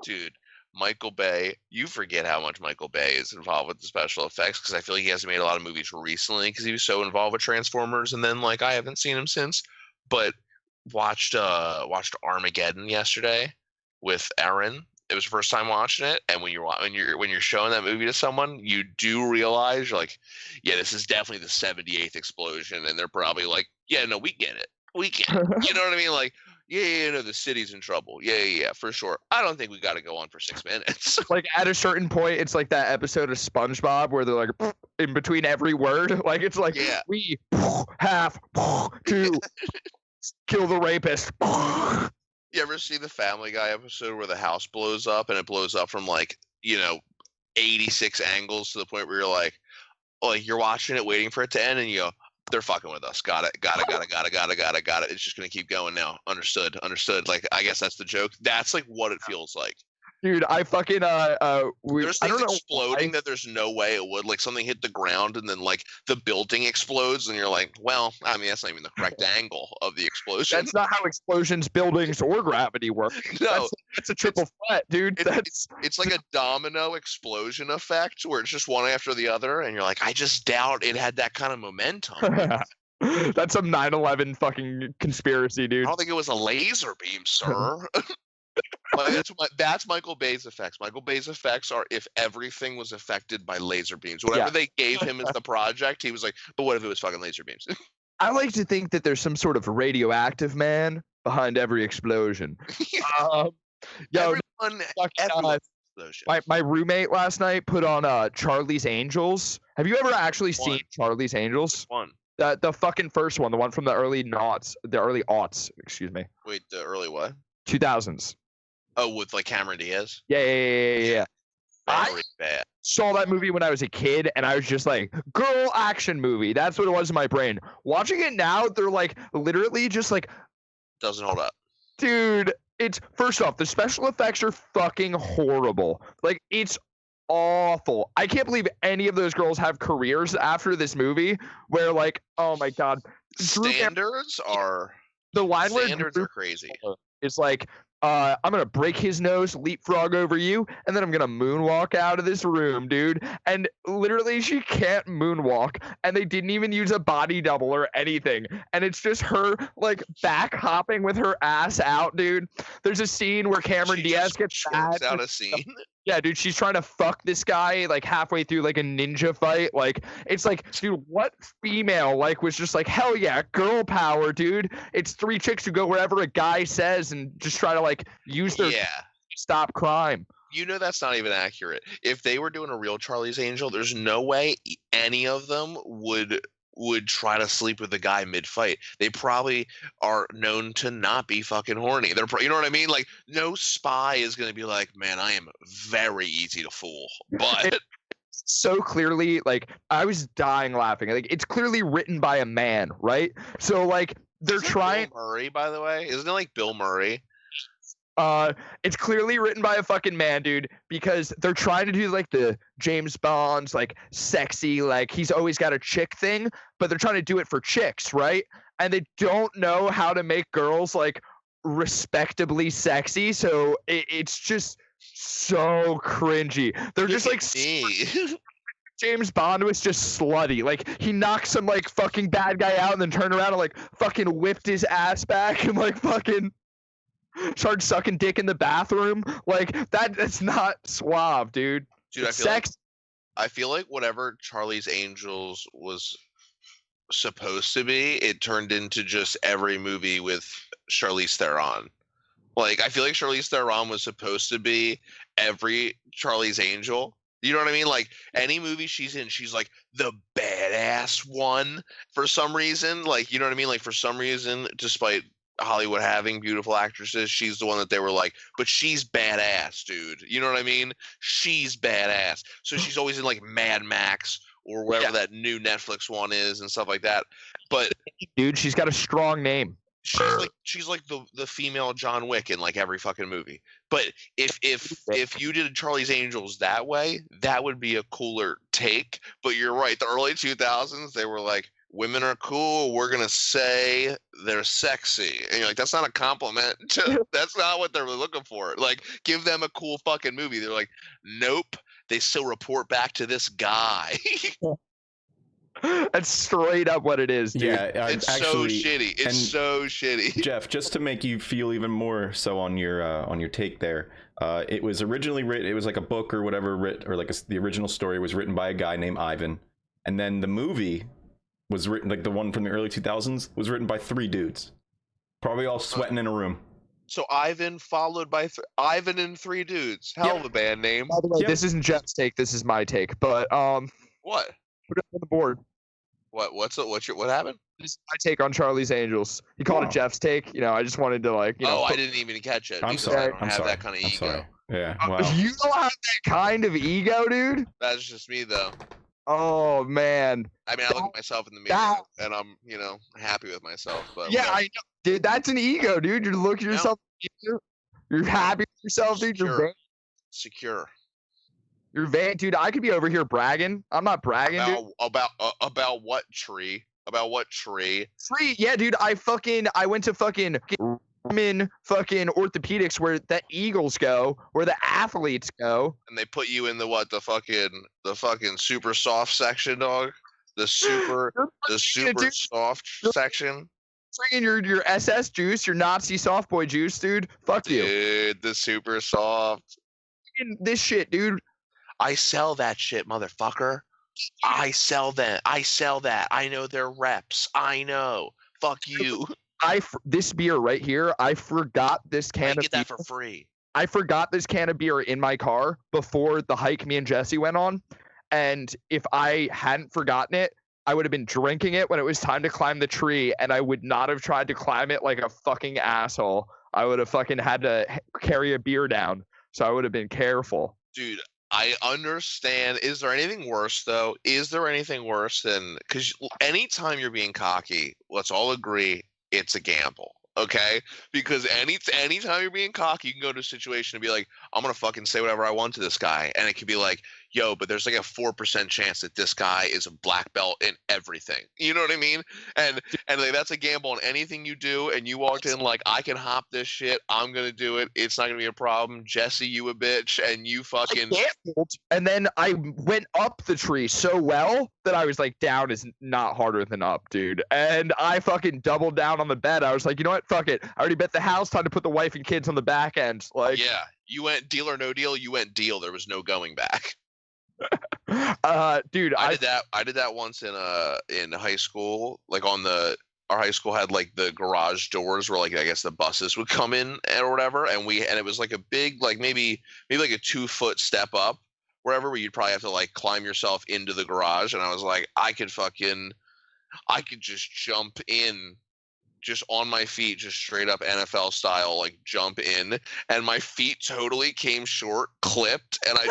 dude. Michael Bay, you forget how much Michael Bay is involved with the special effects because I feel like he hasn't made a lot of movies recently because he was so involved with Transformers, and then like I haven't seen him since. But watched Armageddon yesterday with Erin. It was the first time watching it, and when you're showing that movie to someone, you do realize you're like, yeah, this is definitely the 78th explosion, and they're probably like, yeah, no, we get it, you know what I mean? Like, yeah, no, the city's in trouble. Yeah, for sure. I don't think we got to go on for 6 minutes. Like at a certain point, it's like that episode of SpongeBob where they're like in between every word. Like it's like we have to kill the rapist. You ever see the Family Guy episode where the house blows up and it blows up from like 86 angles to the point where you're like you're watching it, waiting for it to end, and you go, they're fucking with us. Got it. It's just gonna keep going now. Understood. Like, I guess that's the joke. That's like what it feels like. Dude, I fucking there's things exploding that there's no way it would. Like something hit the ground and then like the building explodes, and you're like, well, I mean that's not even the correct angle of the explosion. That's not how explosions, buildings, or gravity work. No, that's a triple threat, dude. It's like a domino explosion effect where it's just one after the other, and you're like, I just doubt it had that kind of momentum. That's some 9/11 fucking conspiracy, dude. I don't think it was a laser beam, sir. That's Michael Bay's effects. Michael Bay's effects are if everything was affected by laser beams. Whatever they gave him as the project, he was like, but what if it was fucking laser beams? I like to think that there's some sort of radioactive man behind every explosion. Everyone explosion. My roommate last night put on Charlie's Angels. Have you ever actually seen Charlie's Angels? One. The fucking first one, the one from the early aughts, excuse me. Wait, the early what? 2000s. Oh, with like Cameron Diaz? Yeah. Very bad. Saw that movie when I was a kid, and I was just like, girl action movie. That's what it was in my brain. Watching it now, they're like literally just like doesn't hold up. Dude, it's first off, the special effects are fucking horrible. Like it's awful. I can't believe any of those girls have careers after this movie where like, oh my god. Standards are crazy. It's like I'm gonna break his nose, leapfrog over you, and then I'm gonna moonwalk out of this room, dude. And literally, she can't moonwalk, and they didn't even use a body double or anything. And it's just her like back hopping with her ass out, dude. There's a scene where Cameron Diaz gets mad. Out a scene. Yeah, dude, she's trying to fuck this guy like halfway through like a ninja fight. Like, it's like, dude, what female like was just like, hell yeah, girl power, dude. It's 3 chicks who go wherever a guy says and just try to like use their stop crime. You know that's not even accurate. If they were doing a real Charlie's Angel, there's no way any of them would would try to sleep with the guy mid-fight. They probably are known to not be fucking horny. You know what I mean? Like, no spy is going to be like, man, I am very easy to fool. But so clearly, like, I was dying laughing. Like, it's clearly written by a man, right? So, like, they're trying. Bill Murray, by the way, isn't it like Bill Murray? It's clearly written by a fucking man, dude, because they're trying to do like the James Bond's like sexy, like he's always got a chick thing, but they're trying to do it for chicks, right? And they don't know how to make girls like respectably sexy, so it's just so cringy. They're just like James Bond was just slutty. Like he knocked some like fucking bad guy out and then turned around and like fucking whipped his ass back and like fucking started sucking dick in the bathroom. Like that's not suave, dude. Dude, I feel like whatever Charlie's Angels was supposed to be, it turned into just every movie with Charlize Theron. Like I feel like Charlize Theron was supposed to be every Charlie's Angel. You know what I mean? Like any movie she's in, she's like the badass one for some reason. Like, you know what I mean? Like for some reason, despite Hollywood having beautiful actresses, she's the one that they were like, but she's badass, dude. You know what I mean? She's badass. So she's always in like Mad Max or whatever that new Netflix one is and stuff like that. But dude, she's got a strong name. She's like the female John Wick in like every fucking movie. But if you did Charlie's Angels that way, that would be a cooler take. But you're right, the early 2000s, they were like, women are cool, we're gonna say they're sexy, and you're like, that's not a compliment. That's not what they're looking for. Like, give them a cool fucking movie. They're like, nope, they still report back to this guy. That's straight up what it is, dude. Yeah, it's actually, so shitty. It's so shitty. Jeff, just to make you feel even more so on your take there, it was originally written. It was like a book or whatever, or like the original story was written by a guy named Ivan, and then the movie was written, like the one from the early 2000s, was written by 3 dudes, probably all sweating in a room. So Ivan followed by Ivan and 3 dudes. Hell of a band name. By the way, this isn't Jeff's take. This is my take. But what? Put it on the board. What happened? This is my take on Charlie's Angels. You called it Jeff's take. You know, I just wanted to like. You know, I didn't even catch it. I'm sorry. I don't have that kind of ego. Sorry. Yeah. Wow. You don't have that kind of ego, dude. That's just me, though. Oh man. I mean, I look at myself in the mirror and I'm, happy with myself. But yeah, I know, dude. That's an ego, dude. You look at yourself. You're happy with yourself, dude. You're secure. You're vain, dude. I could be over here bragging. I'm not bragging, dude. About what tree? About what tree? Tree, yeah, dude. I went to fucking orthopedics where the Eagles go, where the athletes go. And they put you in the fucking super soft section, dog. The super soft section. Bringing your SS juice, your Nazi soft boy juice, dude. Fuck you. Dude, the super soft. This shit, dude. I sell that shit, motherfucker. I sell that. I know their reps. I know. Fuck you. This beer right here, I forgot this can of beer. Get that for free. I forgot this can of beer in my car before the hike me and Jesse went on. And if I hadn't forgotten it, I would have been drinking it when it was time to climb the tree, and I would not have tried to climb it like a fucking asshole. I would have fucking had to carry a beer down. So I would have been careful. Dude, I understand. Is there anything worse, though? Is there anything worse than, because anytime you're being cocky, let's all agree it's a gamble, okay? Because anytime you're being cocky, you can go to a situation and be like, I'm going to fucking say whatever I want to this guy. And it could be like, yo, but there's like a 4% chance that this guy is a black belt in everything. You know what I mean? And like, that's a gamble on anything you do. And you walked in like, I can hop this shit. I'm going to do it. It's not going to be a problem. Jesse, you a bitch. And you fucking... And then I went up the tree so well that I was like, down is not harder than up, dude. And I fucking doubled down on the bed. I was like, you know what? Fuck it. I already bet the house. Time to put the wife and kids on the back end. Like, yeah, you went deal or no deal. You went deal. There was no going back. Dude, I did that once in high school. Like our high school had like the garage doors where like I guess the buses would come in or whatever, and it was like a big, like maybe like a 2-foot step up wherever, where you'd probably have to like climb yourself into the garage. And I was like, I could fucking I could just jump in, just on my feet, just straight up NFL style, like jump in, and my feet totally came short, clipped, and I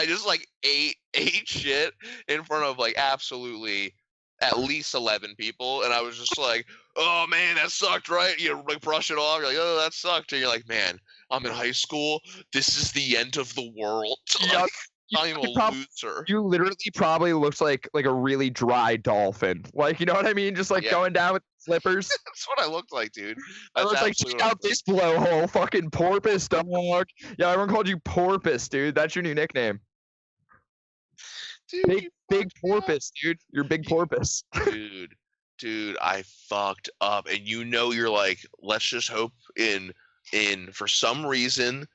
just like ate shit in front of like absolutely at least 11 people, and I was just like, oh man, that sucked, right? You like brush it off, you're like, oh, that sucked, and you're like, man, I'm in high school, this is the end of the world. Yep. I'm a loser. You literally probably looked like a really dry dolphin. Like, you know what I mean? Just like going down with flippers. That's what I looked like, dude. I looked like, check out this blowhole, fucking porpoise dog. Yeah, everyone called you Porpoise, dude. That's your new nickname. Dude, big porpoise, dude. You're Big Porpoise. Dude, I fucked up. And you're like, let's just hope for some reason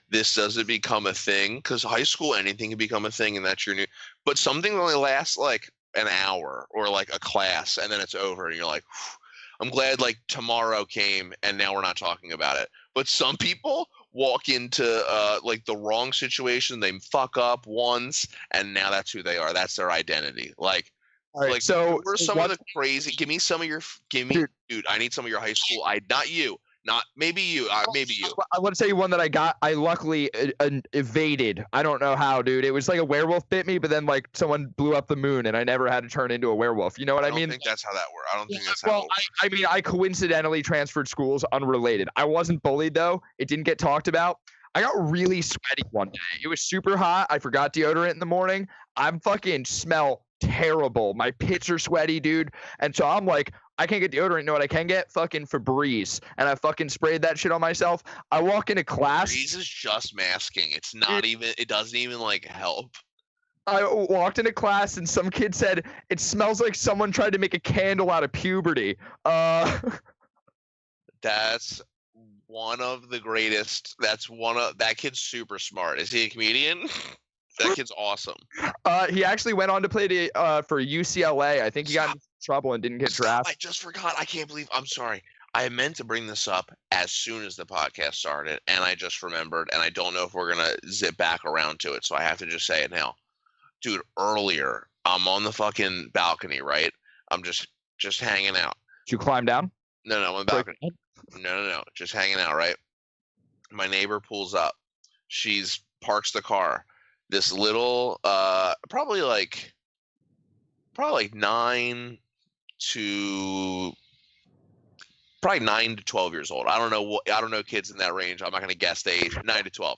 this doesn't become a thing, because high school anything can become a thing, and that's your new, but something only lasts like an hour or like a class, and then it's over, and you're like, I'm glad like tomorrow came and now we're not talking about it. But some people walk into like the wrong situation, they fuck up once, and now that's who they are, that's their identity. Like, all right, like, so what are some of the crazy, dude, I need some of your high school, not you, not maybe you. Maybe you. I want to tell you one that I luckily evaded. I don't know how, dude. It was like a werewolf bit me, but then like someone blew up the moon, and I never had to turn into a werewolf. You know what I mean? I don't think that's how that works. I don't think that's how. Well, I mean, I coincidentally transferred schools, unrelated. I wasn't bullied though. It didn't get talked about. I got really sweaty one day. It was super hot. I forgot deodorant in the morning. I'm fucking smell terrible. My pits are sweaty, dude. And so I'm like, I can't get deodorant. You know what I can get? Fucking Febreze. And I fucking sprayed that shit on myself. I walk into class. Febreze is just masking. It's not even, it doesn't even like help. I walked into class and some kid said, it smells like someone tried to make a candle out of puberty. That's one of the greatest. That kid's super smart. Is he a comedian? That kid's awesome. He actually went on to play for UCLA. I think he got in trouble and didn't get drafted. I just forgot. I can't believe. I'm sorry. I meant to bring this up as soon as the podcast started, and I just remembered, and I don't know if we're gonna zip back around to it, so I have to just say it now. Dude, earlier, I'm on the fucking balcony, right? I'm just hanging out. Did you climb down? No, I'm on the balcony. No. Just hanging out, right? My neighbor pulls up. She's parks the car. This little, probably like 9 to 12 years old. I don't know kids in that range. I'm not gonna guess the age. 9 to 12.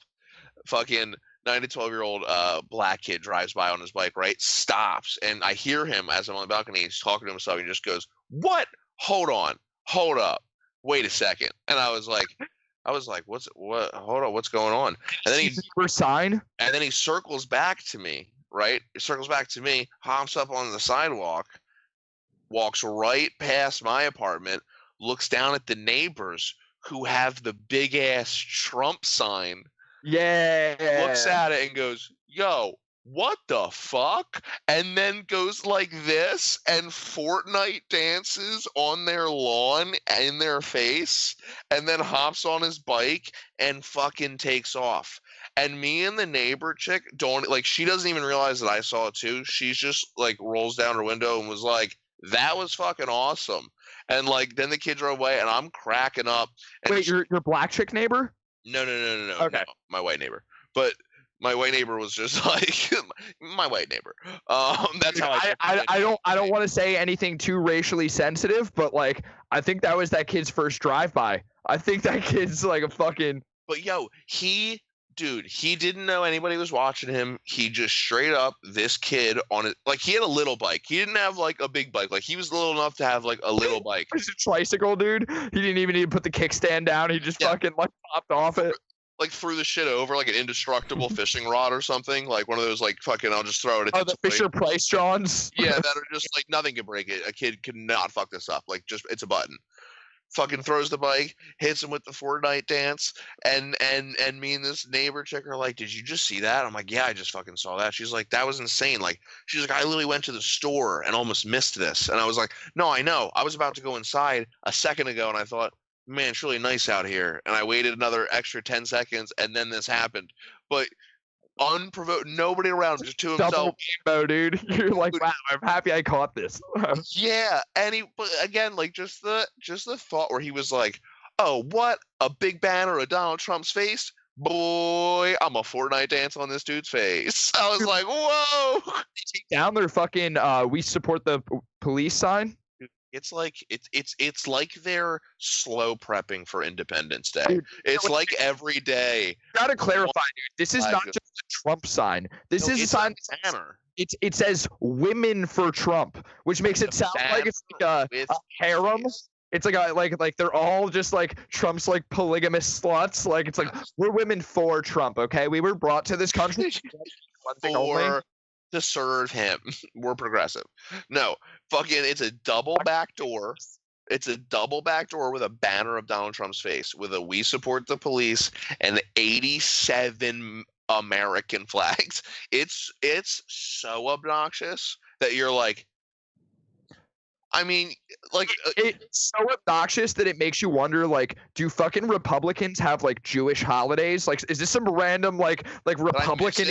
Fucking 9 to 12-year-old black kid drives by on his bike, right? Stops, and I hear him as I'm on the balcony. He's talking to himself. He just goes, "What? Hold up, wait a second." And I was like, what? Hold on, what's going on? And then he circles back to me, right? He circles back to me, hops up on the sidewalk, walks right past my apartment, looks down at the neighbors who have the big ass Trump sign. Yeah. Looks at it and goes, "Yo, what the fuck?" And then goes like this and Fortnite dances on their lawn in their face, and then hops on his bike and fucking takes off. And me and the neighbor chick she doesn't even realize that I saw it too. She's just like rolls down her window and was like, "That was fucking awesome." And like then the kid drove away, and I'm cracking up. And wait, your black chick neighbor? No. Okay. No, my white neighbor. But my white neighbor was just like my white neighbor. That's how I don't want to say anything too racially sensitive, but like I think that was that kid's first drive-by. I think that kid's like a fucking. But yo, he didn't know anybody was watching him. He just straight up, this kid on it, like he had a little bike. He didn't have like a big bike. Like he was little enough to have like a little bike. He's a tricycle, dude. He didn't even need to put the kickstand down. He just fucking like popped off it. Like threw the shit over like an indestructible fishing rod or something. Like one of those like fucking I'll just throw it at the Fisher Price Johns. Yeah, that are just like nothing can break it. A kid cannot fuck this up. Like just it's a button. Fucking throws the bike, hits him with the Fortnite dance, and me and this neighbor chick are like, "Did you just see that?" I'm like, "Yeah, I just fucking saw that." She's like, "That was insane." Like, she's like, "I literally went to the store and almost missed this." And I was like, "No, I know. I was about to go inside a second ago, and I thought, man, it's really nice out here." And I waited another extra 10 seconds, and then this happened. But unprovoked, nobody around, just to himself. Double rainbow, dude. You're like, wow, I'm happy I caught this. Yeah, and but again, like just the thought where he was like, "Oh, what a big banner of Donald Trump's face, boy! I'm a Fortnite dance on this dude's face." I was like, "Whoa!" Take down their fucking "We support the police" sign. It's like it's like they're slow prepping for Independence Day. Dude, it's like every day. Gotta clarify, dude. This is not just a Trump sign. This is a sign. Banner. It says "Women for Trump," which makes it sound like it's like a harem. It's like they're all just like Trump's like polygamous sluts. Like it's like we're women for Trump. Okay, we were brought to this country one thing only. To serve him. We're progressive. No, fucking, it's a double back door. It's a double back door with a banner of Donald Trump's face with a "We support the police" and 87 American flags. It's so obnoxious that you're like, I mean, like it's so obnoxious that it makes you wonder, like, do fucking Republicans have like Jewish holidays? Like, is this some random like Republican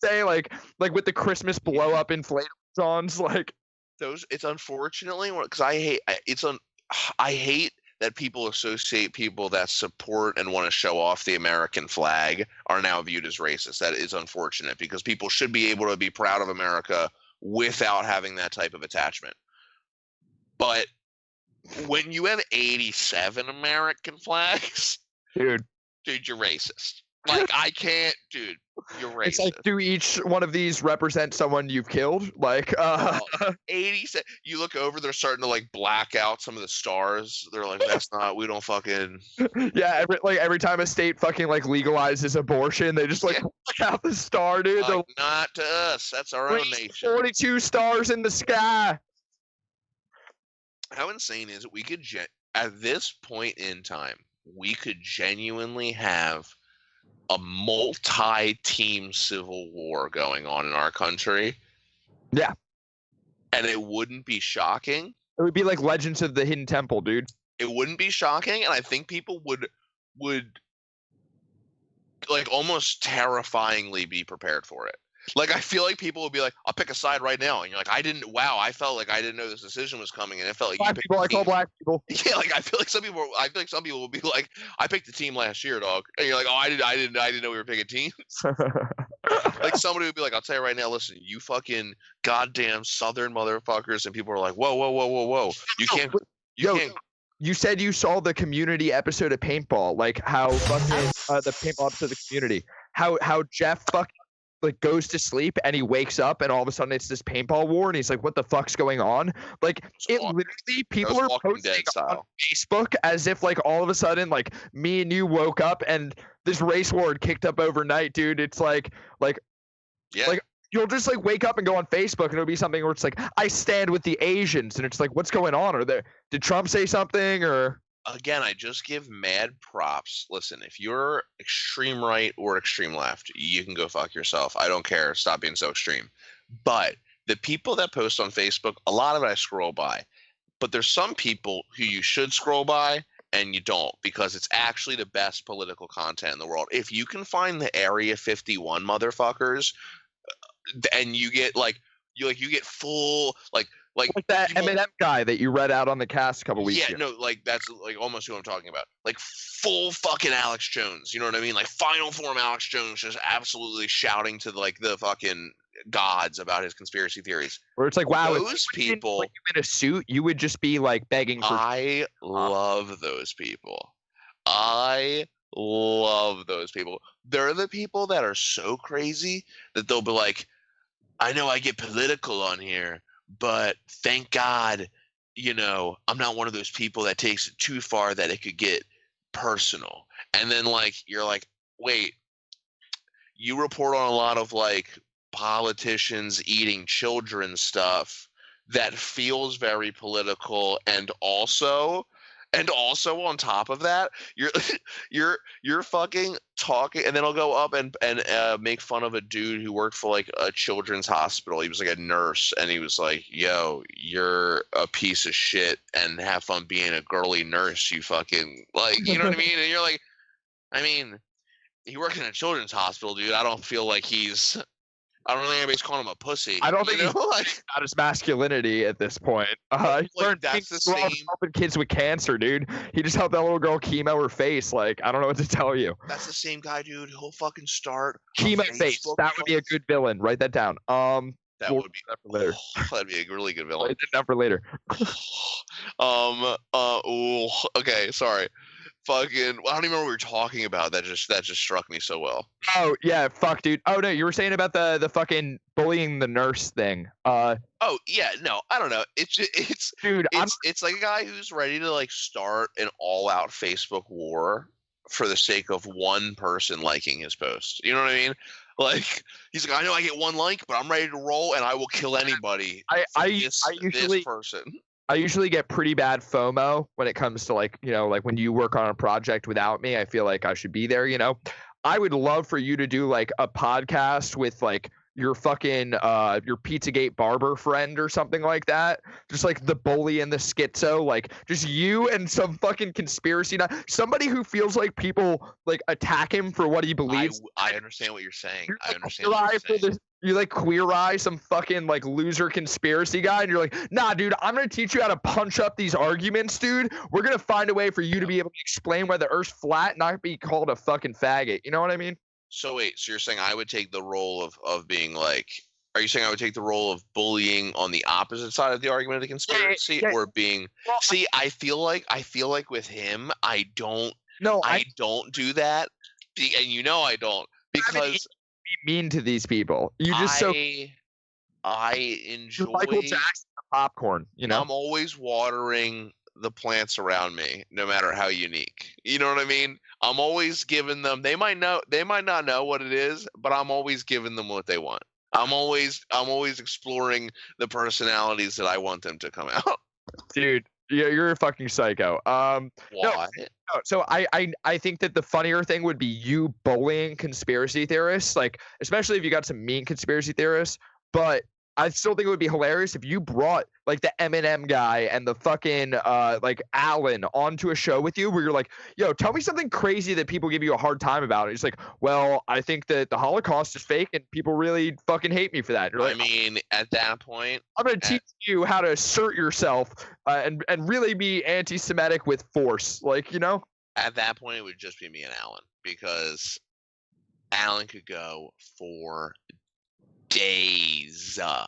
Day, like with the Christmas blow up inflatable zones, like those? It's unfortunately because I hate that people associate people that support and want to show off the American flag are now viewed as racist. That is unfortunate because people should be able to be proud of America without having that type of attachment. But when you have 87 American flags, dude, you're racist. Like, I can't, dude. You're racist. It's like, do each one of these represent someone you've killed? Like, 87. You look over, they're starting to like black out some of the stars. They're like, that's not. We don't fucking. Yeah, every time a state fucking like legalizes abortion, they just like black out the star, dude. Like, not to us. That's our own nation. 42 stars in the sky. How insane is it? We could at this point in time, we could genuinely have a multi-team civil war going on in our country. Yeah. And it wouldn't be shocking. It would be like Legends of the Hidden Temple, dude. It wouldn't be shocking, and I think people would like almost terrifyingly be prepared for it. Like, I feel like people would be like, I'll pick a side right now. And you're like, I felt like I didn't know this decision was coming. And it felt like black people, I call black people. Yeah, like I feel like some people will be like, I picked the team last year, dog. And you're like, oh, I didn't know we were picking teams. Like, somebody would be like, I'll tell you right now, listen, you fucking goddamn Southern motherfuckers. And people are like, whoa. You can't. You said you saw the Community episode of Paintball, like how fucking the Paintball episode of Community, how Geoff fucking like goes to sleep and he wakes up and all of a sudden it's this paintball war and he's like, what the fuck's going on? Like, it literally, people are posting on Facebook as if like all of a sudden like me and you woke up and this race war had kicked up overnight, dude. It's like you'll just like wake up and go on Facebook and it'll be something where it's like, I stand with the Asians, and it's like, what's going on? Did Trump say something? Or again, I just give mad props. Listen, if you're extreme right or extreme left, you can go fuck yourself. I don't care. Stop being so extreme. But the people that post on Facebook, a lot of it I scroll by. But there's some people who you should scroll by and you don't, because it's actually the best political content in the world. If you can find the Area 51 motherfuckers, and you get you get full like that Eminem guy that you read out on the cast a couple weeks ago. Yeah, no, like that's like almost who I'm talking about. Like full fucking Alex Jones, you know what I mean? Like final form Alex Jones, just absolutely shouting to like the fucking gods about his conspiracy theories. Where it's like, wow, those people in a suit, you would just be like begging for. I love those people. I love those people. They're the people that are so crazy that they'll be like, I know I get political on here, but thank God, I'm not one of those people that takes it too far that it could get personal. And then like, you're like, wait, you report on a lot of like politicians eating children stuff that feels very political, and also on top of that, you're fucking talking, and then I'll go up and make fun of a dude who worked for like a children's hospital. He was like a nurse, and he was like, "Yo, you're a piece of shit, and have fun being a girly nurse, you fucking like," you know what I mean? And you're like, I mean, He works in a children's hospital, dude. I don't feel like I don't think anybody's calling him a pussy. I don't think he's like got his masculinity at this point. He's like that's the same. Helping kids with cancer, dude. He just helped that little girl chemo her face. Like, I don't know what to tell you. That's the same guy, dude. He'll fucking start chemo face. That would be a good villain. Write that down. That would be for later. That'd be a really good villain. Write that down for later. Ooh, okay, sorry. Fucking, I don't even remember what we were talking about. That just struck me so well. Oh yeah, fuck, dude. Oh no, you were saying about the fucking bullying the nurse thing. Oh yeah, no, I don't know. It's dude, it's like a guy who's ready to like start an all-out Facebook war for the sake of one person liking his post. You know what I mean? Like he's like, I know I get one like, but I'm ready to roll, and I will kill anybody. This person. I usually get pretty bad FOMO when it comes to like, you know, like when you work on a project without me, I feel like I should be there, you know. I would love for you to do like a podcast with like your fucking your Pizzagate barber friend or something like that. Just like the bully and the schizo, like just you and some fucking conspiracy nut, somebody who feels like people like attack him for what he believes. I understand what you're saying. I understand what you're saying. You like Queer Eye, some fucking like loser conspiracy guy, and you're like, nah, dude, I'm gonna teach you how to punch up these arguments, dude. We're gonna find a way for you to be able to explain why the Earth's flat, not be called a fucking faggot. You know what I mean? So wait, so you're saying I would take the role of being like, are you saying I would take the role of bullying on the opposite side of the argument of the conspiracy, or being? Well, see, I feel like with him, I don't do that, and you know I don't because. Mean to these people. You just I enjoy Michael Jackson popcorn, you know. I'm always watering the plants around me, no matter how unique. You know what I mean? I'm always giving them. They might not know what it is, but I'm always giving them what they want. I'm always exploring the personalities that I want them to come out. Dude, you're a fucking psycho. Why? No, so I think that the funnier thing would be you bullying conspiracy theorists, like especially if you got some mean conspiracy theorists. But I still think it would be hilarious if you brought like the Eminem guy and the fucking like Alan onto a show with you where you're like, yo, tell me something crazy that people give you a hard time about. And he's like, well, I think that the Holocaust is fake and people really fucking hate me for that. Like, I mean, at that point, I'm gonna teach you how to assert yourself and really be anti-Semitic with force, like, you know. At that point, it would just be me and Alan, because Alan could go for days, like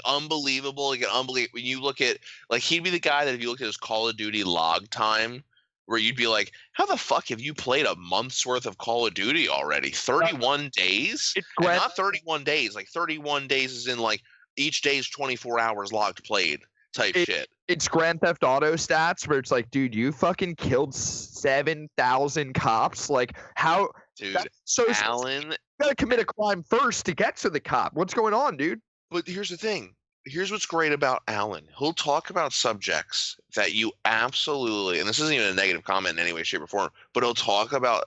unbelievable. Like unbelievable. When you look at, like, he'd be the guy that if you look at his Call of Duty log time, where you'd be like, how the fuck have you played a month's worth of Call of Duty already? 31 days? And not 31 days. Like 31 days is in like each day's 24 hours logged played type shit. It's Grand Theft Auto stats where it's like, dude, you fucking killed 7,000 cops. Like, how? Dude, so Alan, you gotta commit a crime first to get to the cop. What's going on, dude? But here's the thing. Here's what's great about Alan. He'll talk about subjects that you absolutely, and this isn't even a negative comment in any way, shape, or form, but he'll talk about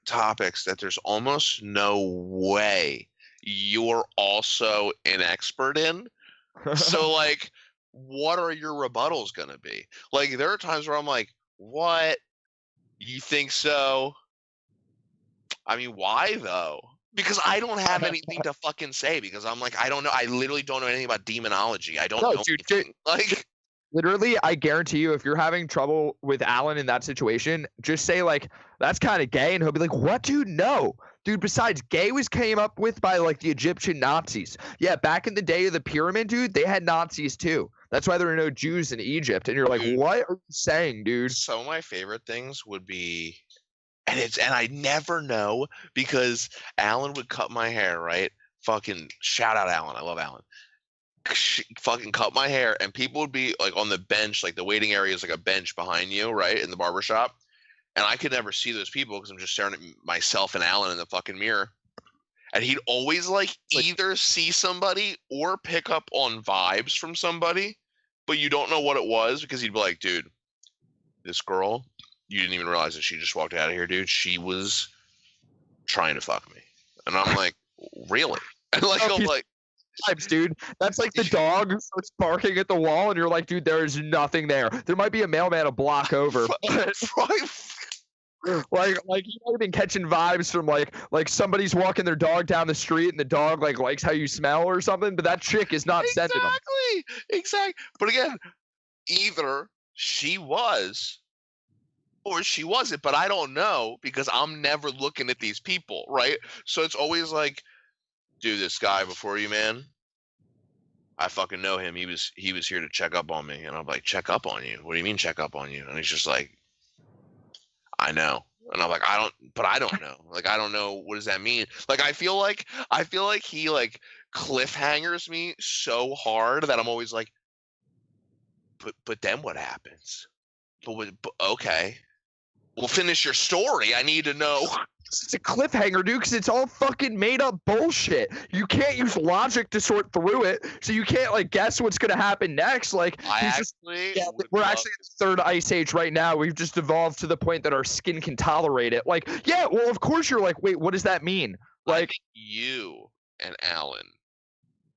topics that there's almost no way you're also an expert in. So, like, what are your rebuttals going to be? Like, there are times where I'm like, what? You think so? I mean, why though? Because I don't have anything to fucking say, because I'm like, I don't know. I literally don't know anything about demonology. I don't know. Dude, like, literally, I guarantee you, if you're having trouble with Alan in that situation, just say like, that's kind of gay. And he'll be like, what, dude? No. Dude, besides, gay was came up with by like the Egyptian Nazis. Yeah, back in the day of the pyramid, dude, they had Nazis too. That's why there are no Jews in Egypt. And you're like, dude, what are you saying, dude? Some of my favorite things would be, and I never know, because Alan would cut my hair, right? Fucking shout out Alan. I love Alan. Fucking cut my hair, and people would be like on the bench, like the waiting area is like a bench behind you, right, in the barbershop. And I could never see those people because I'm just staring at myself and Alan in the fucking mirror. And he'd always like either see somebody or pick up on vibes from somebody, but you don't know what it was, because he'd be like, dude, this girl, you didn't even realize that she just walked out of here, dude. She was trying to fuck me. And I'm like, really? And like, I'm like, vibes, dude. That's like the dog who starts barking at the wall, and you're like, dude, there is nothing there. There might be a mailman a block over. Like you might have been catching vibes from like somebody's walking their dog down the street and the dog like likes how you smell or something, but that chick is not sending them. Exactly. But again, either she was or she wasn't, but I don't know because I'm never looking at these people, right? So it's always like, dude, this guy before you, man, I fucking know him. He was here to check up on me, and I'm like, check up on you? What do you mean check up on you? And he's just like, I know. And I'm like, I don't know. Like, I don't know. What does that mean? Like, I feel like he like cliffhangers me so hard that I'm always like, but then what happens? But okay, well, finish your story. I need to know. It's a cliffhanger, dude, because it's all fucking made up bullshit. You can't use logic to sort through it, so you can't like guess what's gonna happen next. Like we're actually in the third ice age right now. We've just evolved to the point that our skin can tolerate it. Like, yeah, well, of course you're like, wait, what does that mean? Like, you and Alan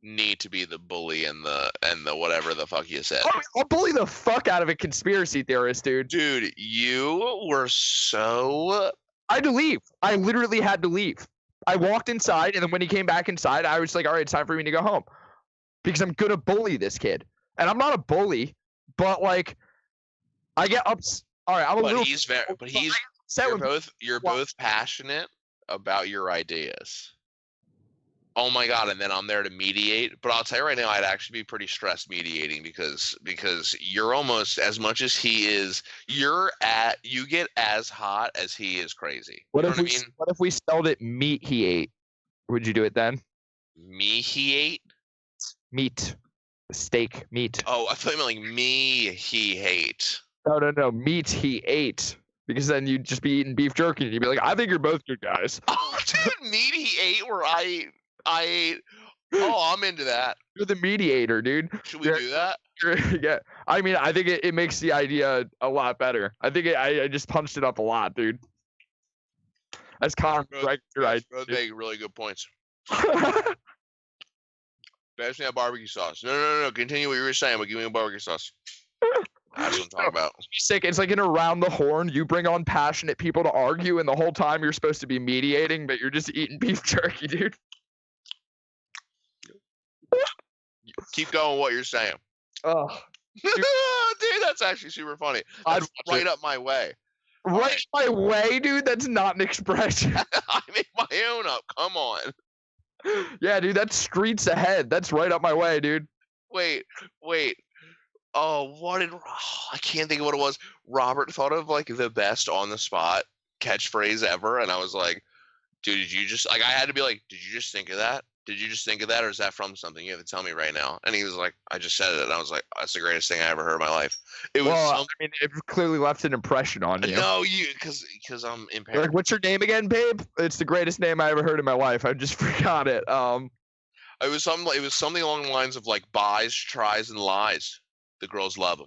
need to be the bully and the whatever the fuck you said. I'll bully the fuck out of a conspiracy theorist, dude. Dude, you were so. I had to leave. I literally had to leave. I walked inside, and then when he came back inside, I was like, all right, it's time for me to go home. Because I'm going to bully this kid. And I'm not a bully, but, like, I get ups. All right, I'm a little. But you're both passionate about your ideas. Oh my god, and then I'm there to mediate. But I'll tell you right now, I'd actually be pretty stressed mediating because you're almost as much as he is. You get as hot as he is crazy. What if we spelled it meat he ate? Would you do it then? Me he ate? Meat. Steak, meat. Oh, I thought you meant like me he hate. No. Meat he ate. Because then you'd just be eating beef jerky and you'd be like, I think you're both good guys. Oh, dude, meat he ate where I ate. Oh, I'm into that. You're the mediator, dude. Should we do that? Yeah. I mean, I think it makes the idea a lot better. I think I just punched it up a lot, dude. That's kind of right. Both make really good points. Pass me that barbecue sauce. No. Continue what you were saying, but give me a barbecue sauce. That's what I'm talking about. Sick. It's like in Around the Horn. You bring on passionate people to argue, and the whole time you're supposed to be mediating, but you're just eating beef jerky, dude. Keep going what you're saying. Oh, dude, that's actually super funny. That's right up my way. Right my way, dude? That's not an expression. I make my own up. Come on. Yeah, dude, that's streets ahead. That's right up my way, dude. Wait. Oh, I can't think of what it was. Robert thought of like the best on the spot catchphrase ever, and I was like, dude, did you just like? I had to be like, did you just think of that? Did you just think of that, or is that from something? You have to tell me right now. And he was like, I just said it, and I was like, that's the greatest thing I ever heard in my life. It was. Well, I mean, it clearly left an impression on you. No, because I'm impaired. Like, what's your name again, babe? It's the greatest name I ever heard in my life. I just forgot it. It was something along the lines of like buys, tries, and lies. The girls love him.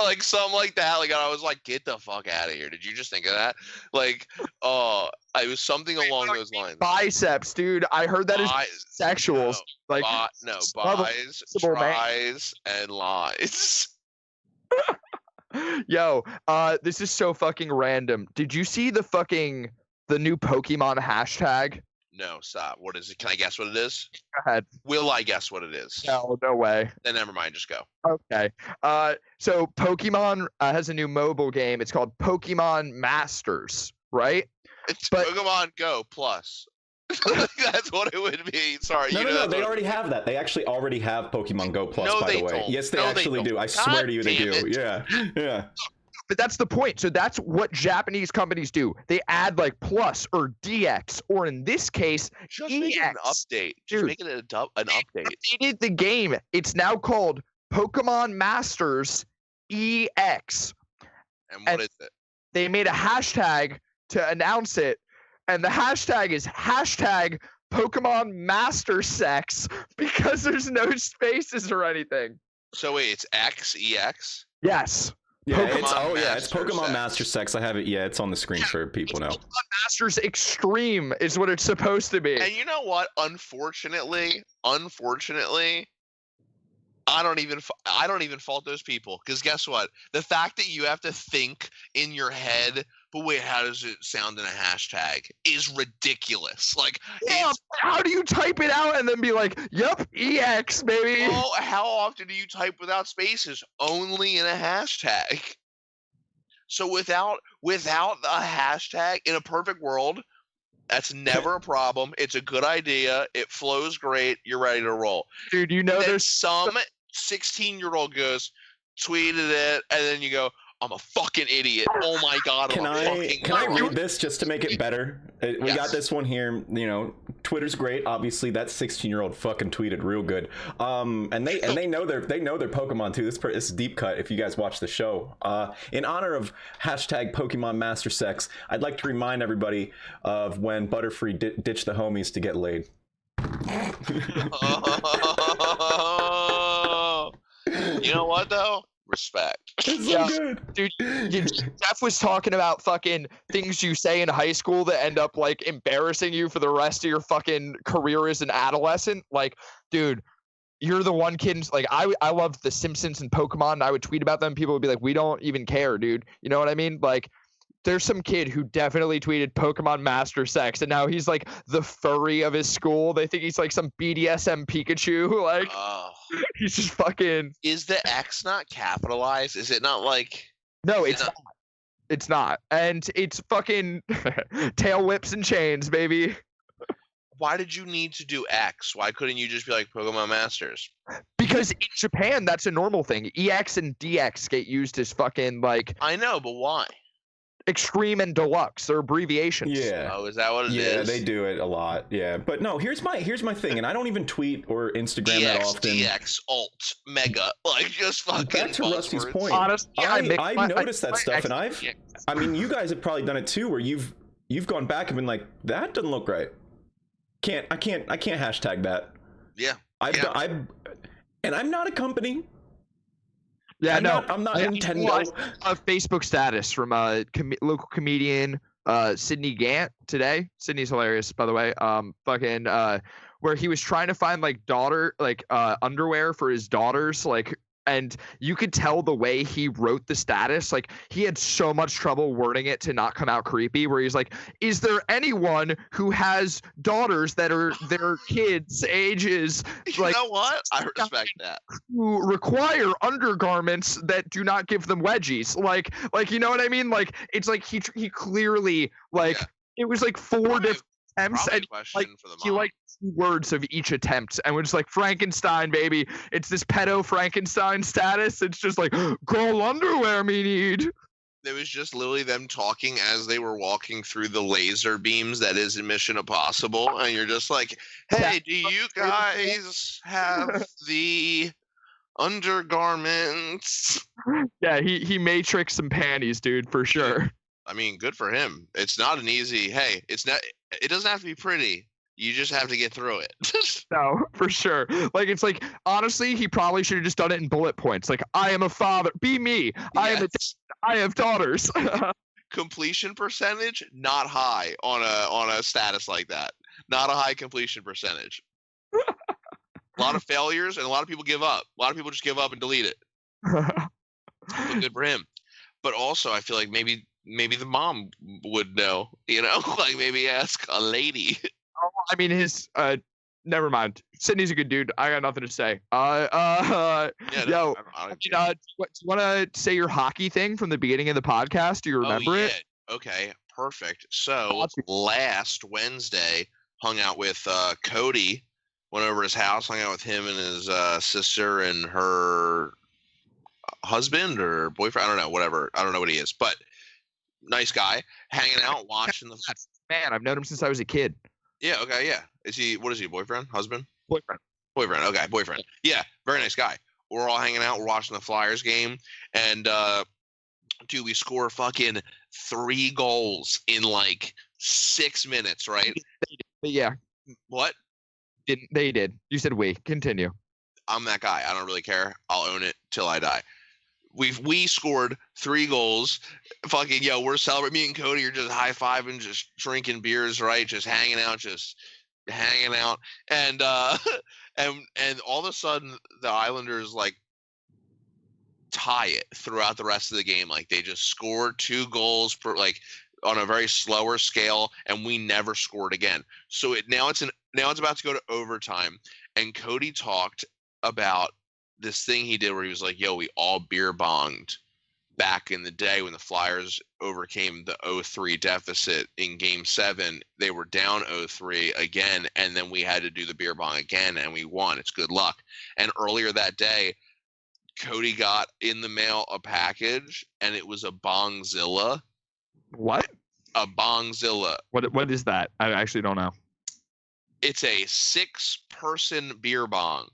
Like something like that. Like I was like, get the fuck out of here. Did you just think of that? Like, it was something along those lines. Biceps, dude. I heard that as sexuals. Buys, tries, and lies. Yo, this is so fucking random. Did you see the new Pokemon hashtag? No, stop. What is it? Can I guess what it is? Go ahead. Will I guess what it is? No way. Then never mind. Just go. Okay. So Pokemon has a new mobile game. It's called Pokemon Masters, right? It's Pokemon Go Plus. That's what it would be. Sorry. No. They already have that. They actually already have Pokemon Go Plus, by the way. Don't. Yes, they actually do. I swear to you, they do. Yeah. But that's the point. So that's what Japanese companies do. They add like Plus or DX, or in this case, just EX. Make it an update. Just make it an update. They updated the game. It's now called Pokemon Masters EX. And what is it? They made a hashtag to announce it, and the hashtag is hashtag Pokemon Master Sex because there's no spaces or anything. So wait, it's EX? Yes. Yeah, it's Pokemon Master Sex. I have it. Yeah, it's on the screen for people now. Pokemon Masters Extreme is what it's supposed to be. And you know what? Unfortunately, I don't even fault those people, because guess what? The fact that you have to think in your head but wait, how does it sound in a hashtag? Is ridiculous. Like, yeah, how do you type it out and then be like, "Yep, EX, baby"? Oh, how often do you type without spaces? Only in a hashtag. So without a hashtag in a perfect world, that's never a problem. It's a good idea. It flows great. You're ready to roll. Dude, you know there's some 16-year-old goes, tweeted it, and then you go, I'm a fucking idiot. Oh my god, Can I read this just to make it better? We got this one here. You know, Twitter's great. Obviously, that 16-year-old fucking tweeted real good. And they know their Pokemon too. This is deep cut. If you guys watch the show, in honor of hashtag Pokemon Master Sex, I'd like to remind everybody of when Butterfree ditched the homies to get laid. You know what though? Respect. It's so good. Dude, Geoff was talking about fucking things you say in high school that end up like embarrassing you for the rest of your fucking career as an adolescent. Like, dude, you're the one kid. Like, I loved The Simpsons and Pokemon, and I would tweet about them. People would be like, "We don't even care, dude." You know what I mean? Like, there's some kid who definitely tweeted Pokemon Master Sex, and now he's like the furry of his school. They think he's like some BDSM Pikachu. Like, he's just fucking. Is the X not capitalized? Is it not like? No, it's not. It's not, and it's fucking tail whips and chains, baby. Why did you need to do X? Why couldn't you just be like Pokemon Masters? Because in Japan, that's a normal thing. EX and DX get used as fucking like. I know, but why? Extreme and Deluxe are abbreviations. Yeah. Oh, is that what it is? Yeah, they do it a lot. Yeah, but no. Here's my thing, and I don't even tweet or Instagram that often. DX, Alt, Mega, like just fucking. Back to Rusty's point. Honestly, I've noticed that stuff, and I mean, you guys have probably done it too, where you've gone back and been like, that doesn't look right. I can't hashtag that. Yeah. And I'm not a company. Yeah, I'm not Nintendo. A Facebook status from a local comedian, Sydney Gant today. Sydney's hilarious, by the way. Where he was trying to find like underwear for his daughters, like, and you could tell the way he wrote the status, like he had so much trouble wording it to not come out creepy, where he's like, is there anyone who has daughters that are their kids ages like, you know what, I respect that, who require undergarments that do not give them wedgies, like you know what I mean, like it's like he clearly like it was like four different attempts, and like he like 2 words of each attempt, and we're just like, Frankenstein, baby. It's this pedo Frankenstein status. It's just like, girl underwear me need. It was just literally them talking as they were walking through the laser beams that is in Mission Impossible, and you're just like, hey, do you guys have the undergarments? Yeah, he matrixed some panties, dude, for sure. I mean, good for him. It's not an easy, hey, it doesn't have to be pretty. You just have to get through it. No, for sure. Like, it's like, honestly, he probably should have just done it in bullet points. Like, I am a father. Be me. Yes. I have daughters. Completion percentage, not high on a status like that. Not a high completion percentage. A lot of failures, and a lot of people give up. A lot of people just give up and delete it. But good for him. But also, I feel like maybe the mom would know, you know, like maybe ask a lady. Oh, I mean, never mind. Sydney's a good dude. I got nothing to say. Do you want to say your hockey thing from the beginning of the podcast? Do you remember it? Okay, perfect. So last Wednesday, hung out with Cody, went over his house, hung out with him and his sister and her husband or boyfriend. I don't know, whatever. I don't know what he is, but nice guy, hanging out, watching the. Man, I've known him since I was a kid. Yeah. Okay. Yeah. What is he? Boyfriend? Husband? Boyfriend. Okay. Boyfriend. Yeah. Very nice guy. We're all hanging out. We're watching the Flyers game, and dude, we score fucking 3 goals in like 6 minutes, right? Yeah. What? They did. You said we. Continue. I'm that guy. I don't really care. I'll own it till I die. We scored 3 goals. Fucking we're celebrating. Me and Cody are just high-fiving, just drinking beers, right? Just hanging out, and and all of a sudden the Islanders like tie it throughout the rest of the game. Like they just scored 2 goals per on a very slower scale, and we never scored again. So now it's about to go to overtime, and Cody talked about this thing he did where he was like, "Yo, we all beer bonged back in the day when the Flyers overcame the 0-3 deficit in Game 7. They were down 0-3 again, and then we had to do the beer bong again, and we won. It's good luck." And earlier that day, Cody got in the mail a package, and it was a Bongzilla. What? A Bongzilla. What is that? I actually don't know. It's a 6-person beer bong.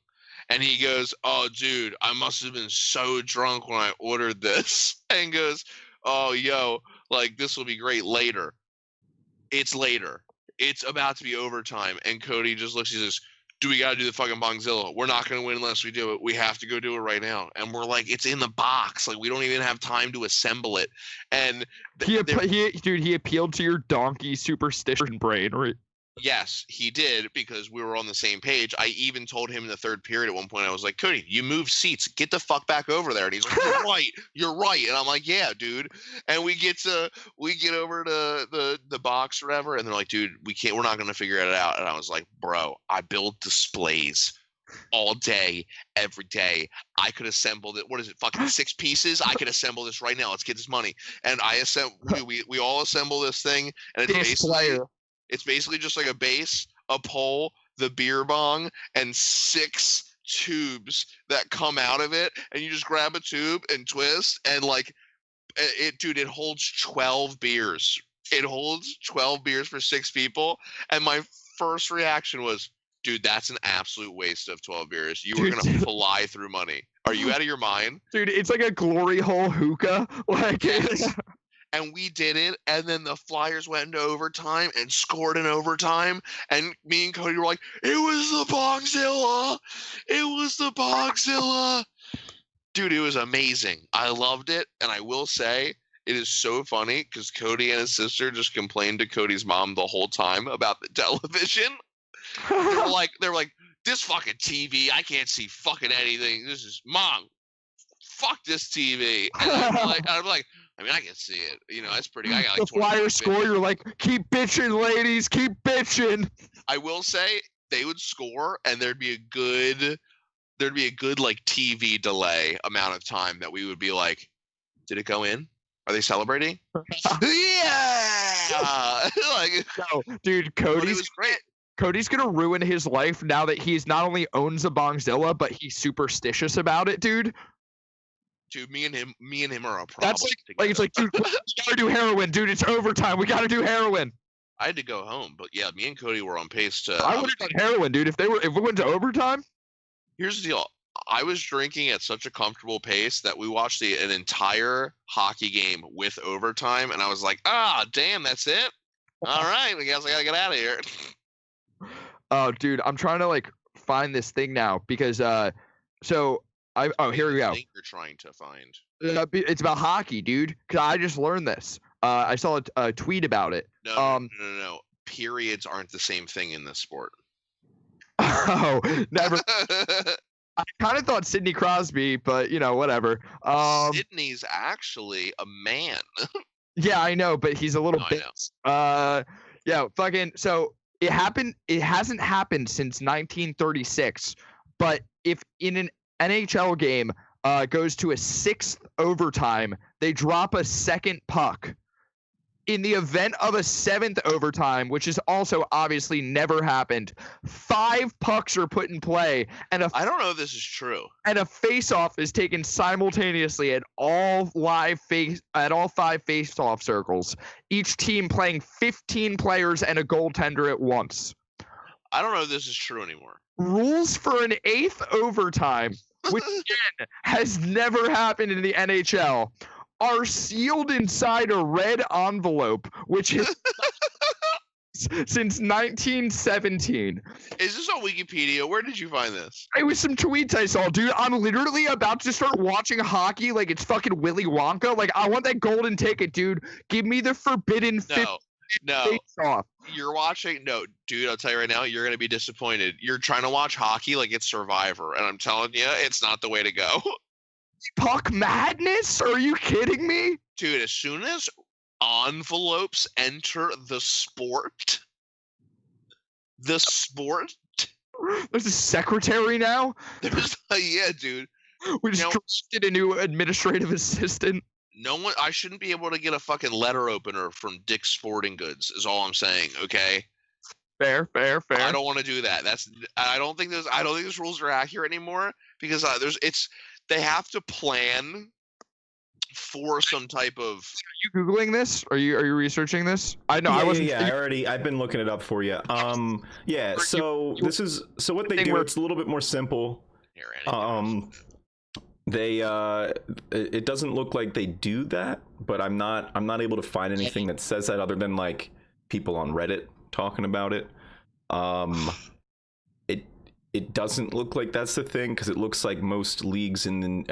And he goes, "Oh, dude, I must have been so drunk when I ordered this." And goes, "Oh, yo, like, this will be great later." It's later. It's about to be overtime. And Cody just looks, he says, "Do we got to do the fucking Bongzilla? We're not going to win unless we do it. We have to go do it right now." And we're like, it's in the box. Like, we don't even have time to assemble it. And he appealed to your donkey superstition brain, right? Yes, he did, because we were on the same page. I even told him in the third period at one point, I was like, "Cody, you moved seats. Get the fuck back over there." And he's like, You're right. And I'm like, "Yeah, dude." And we get over to the box or whatever, and they're like, "Dude, we're not gonna figure it out." And I was like, "Bro, I build displays all day, every day. I could assemble it. What is it? Fucking 6 pieces? I could assemble this right now. Let's get this money." And we all assemble this thing, and it's basically just like a base, a pole, the beer bong, and 6 tubes that come out of it. And you just grab a tube and twist, and like it holds 12 beers. It holds 12 beers for 6 people. And my first reaction was, "Dude, that's an absolute waste of 12 beers. You were gonna fly through money. Are you out of your mind?" Dude, it's like a glory hole hookah. Like, yes. And we did it, and then the Flyers went into overtime and scored in overtime, and me and Cody were like, "It was the Bongzilla! It was the Bongzilla!" Dude, it was amazing. I loved it, and I will say, it is so funny, because Cody and his sister just complained to Cody's mom the whole time about the television. They were like, "This fucking TV, I can't see fucking anything. This is, Mom, fuck this TV." And I'm like, I mean, I can see it. You know, it's pretty. I got like the Flyers score. You're like, "Keep bitching, ladies. Keep bitching." I will say they would score, and there'd be a good like TV delay amount of time that we would be like, "Did it go in? Are they celebrating?" Yeah. Like, no, dude, Cody's great. Cody's gonna ruin his life now that he's not only owns a Bongzilla, but he's superstitious about it, dude. Dude, me and him are a problem. That's like it's like, dude, we gotta do heroin, dude. It's overtime. We gotta do heroin. I had to go home, but yeah, me and Cody were on pace to. I would have done heroin, dude. If we went to overtime. Here's the deal. I was drinking at such a comfortable pace that we watched an entire hockey game with overtime, and I was like, "Ah, damn, that's it. All right, I guess I gotta get out of here." Oh, dude, I'm trying to like find this thing now because here we go. I think you're trying to find. It's about hockey, dude. Cause I just learned this. I saw a tweet about it. No. Periods aren't the same thing in this sport. Oh, never. I kind of thought Sidney Crosby, but whatever. Sidney's actually a man. Yeah, I know, but he's a little bit. Yeah, fucking. So it happened. It hasn't happened since 1936. But if in an NHL game goes to a 6th overtime, they drop a second puck. In the event of a 7th overtime, which has also obviously never happened, 5 pucks are put in play, and I don't know if this is true. And a face-off is taken simultaneously at all 5 face-off circles. Each team playing 15 players and a goaltender at once. I don't know if this is true anymore. Rules for an 8th overtime, which again has never happened in the NHL, are sealed inside a red envelope, which is since 1917. Is this on Wikipedia? Where did you find this? It was some tweets I saw, dude. I'm literally about to start watching hockey like it's fucking Willy Wonka. Like, I want that golden ticket, dude. Give me the forbidden face-off. You're watching. No, dude, I'll tell you right now, you're going to be disappointed. You're trying to watch hockey like it's Survivor, and I'm telling you, it's not the way to go. Puck madness? Are you kidding me? Dude, as soon as envelopes enter the sport, There's a secretary now. there's yeah, dude. We just drafted a new administrative assistant. No one. I shouldn't be able to get a fucking letter opener from Dick's Sporting Goods. Is all I'm saying. Okay. Fair. I don't want to do that. I don't think those rules are accurate anymore because they have to plan for some type of. Are you Googling this? Are you researching this? I know. Yeah, I wasn't. Yeah, I've been looking it up for you. Yeah. So what they do. It's a little bit more simple. It doesn't look like they do that, but I'm not able to find anything that says that other than like people on Reddit talking about it. It doesn't look like that's the thing because it looks like most leagues in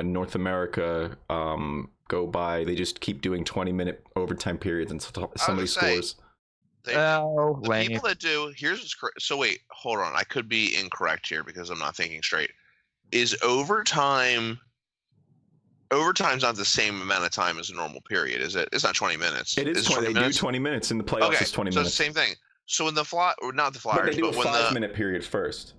North America go by. They just keep doing 20-minute overtime periods until somebody scores. The people that do so wait, hold on. I could be incorrect here because I'm not thinking straight. Is overtime's not the same amount of time as a normal period, is it? It's not 20 minutes. It is 20 minutes. They do 20 minutes in the playoffs. Okay, it's 20 minutes. So it's the same thing. So in the not the Flyers, but they do a 5-minute period first.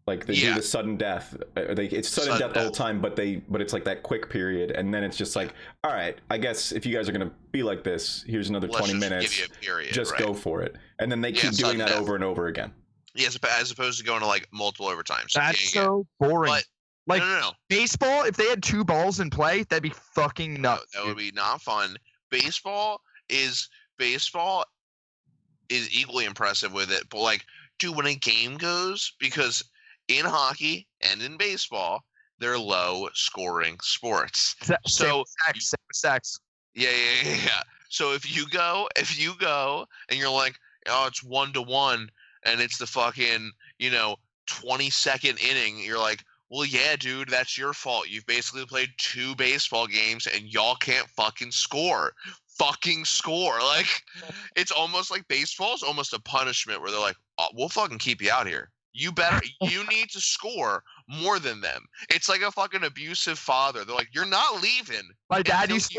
Like they do the sudden death. It's sudden death the whole time, but it's like that quick period, and then it's just like, all right, I guess if you guys are gonna be like this, here's another 20 minutes. Give you a period, just go for it, and then they keep doing that over and over again. Yes, as opposed to going to like multiple overtimes. That's so boring. But, like no. Baseball, if they had 2 balls in play, that'd be fucking nuts. No, that would be not fun. Baseball is equally impressive with it, but like, dude, when a game goes, because in hockey and in baseball, they're low scoring sports. So sex. Yeah. So if you go and you're like, oh, it's 1-1 and it's the fucking 22nd inning, you're like, well, yeah, dude, that's your fault. You've basically played 2 baseball games and y'all can't fucking score. Like, it's almost like baseball is almost a punishment where they're like, oh, we'll fucking keep you out here. You need to score more than them. It's like a fucking abusive father. They're like, you're not leaving. My dad used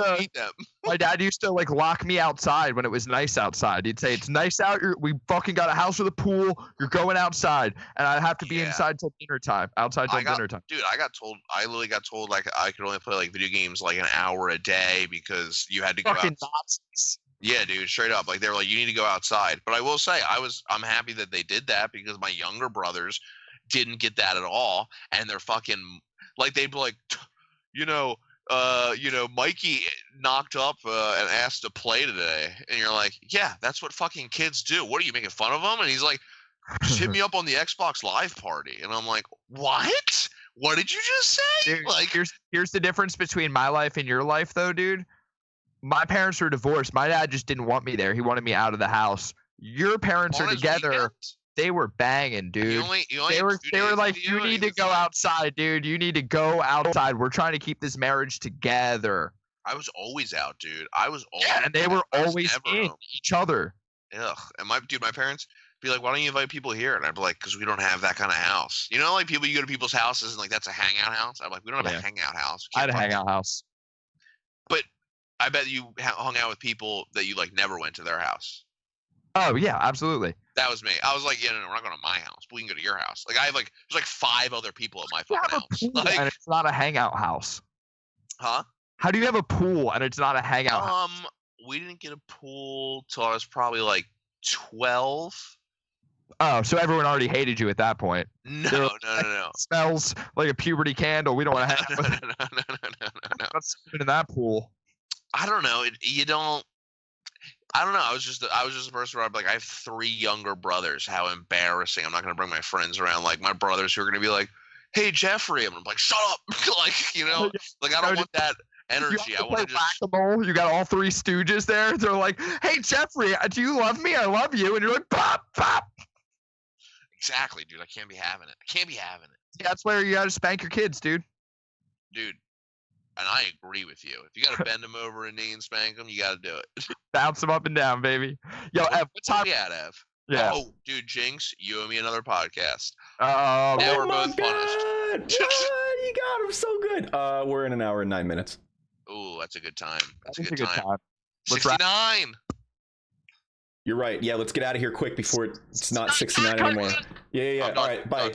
to like lock me outside when it was nice outside. He'd say, it's nice out. We fucking got a house with a pool. You're going outside. And I'd have to be inside till dinner time. Dinner time. Dude, I literally got told like I could only play like video games like an hour a day because you had to go out. Nazis. Yeah, dude, straight up. Like they were like, you need to go outside. But I will say, I'm happy that they did that because my younger brothers didn't get that at all, and they're fucking like they'd be like, Mikey knocked up and asked to play today, and you're like, yeah, that's what fucking kids do. What are you making fun of them? And he's like, just hit me up on the Xbox Live party, and I'm like, what? What did you just say? Dude, like, here's the difference between my life and your life, though, dude. My parents were divorced. My dad just didn't want me there. He wanted me out of the house. Your parents are together. Weekends? They were banging, dude. They were like, you need to go outside, dude. You need to go outside. We're trying to keep this marriage together. I was always out, dude. And they were always in each other. Ugh. And my parents be like, why don't you invite people here? And I'd be like, because we don't have that kind of house. You know, like you go to people's houses and like that's a hangout house. I'm like, we don't have a hangout house. I had a hangout house. But I bet you hung out with people that you like never went to their house. Oh yeah, absolutely. That was me. I was like, yeah, no, we're not going to my house. But we can go to your house. Like there's like 5 other people at my fucking house. Like, and it's not a hangout house. Huh? How do you have a pool and it's not a hangout house? We didn't get a pool till I was probably like 12. Oh, so everyone already hated you at that point. No. Smells like a puberty candle. We don't want to hang out with. No. Let's in that pool. I don't know. I don't know. I was just a person where I'm like, I have 3 younger brothers. How embarrassing! I'm not gonna bring my friends around like my brothers who are gonna be like, "Hey, Jeffrey," and I'm like, "Shut up!" like I don't want that energy. I want to just. Whack-a-mole. You got all 3 stooges there. They're like, "Hey, Jeffrey, do you love me? I love you," and you're like, "Pop, pop." Exactly, dude. I can't be having it. Yeah, that's where you gotta spank your kids, dude. Dude. And I agree with you. If you got to bend them over a knee and spank them, you got to do it. Bounce them up and down, baby. Yo, Ev, what time? We at, Ev? Yeah. Oh, dude, Jinx, you owe me another podcast. Oh, now we're both punished. you got him so good. We're in an hour and 9 minutes. Ooh, that's a good time. That's a That's good time. Let's wrap- 69. You're right. Yeah, let's get out of here quick before it's not 69 anymore. Yeah. All right, bye.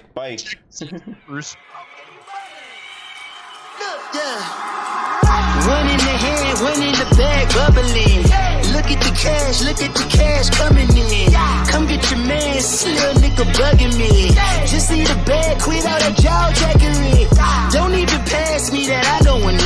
Bruce. One in the hand, one in the bag, bubbling. Look at the cash coming in. Come get your man, this little nigga bugging me. Just see the bag, quit all that jaw jackery. Don't even pass me that, I don't want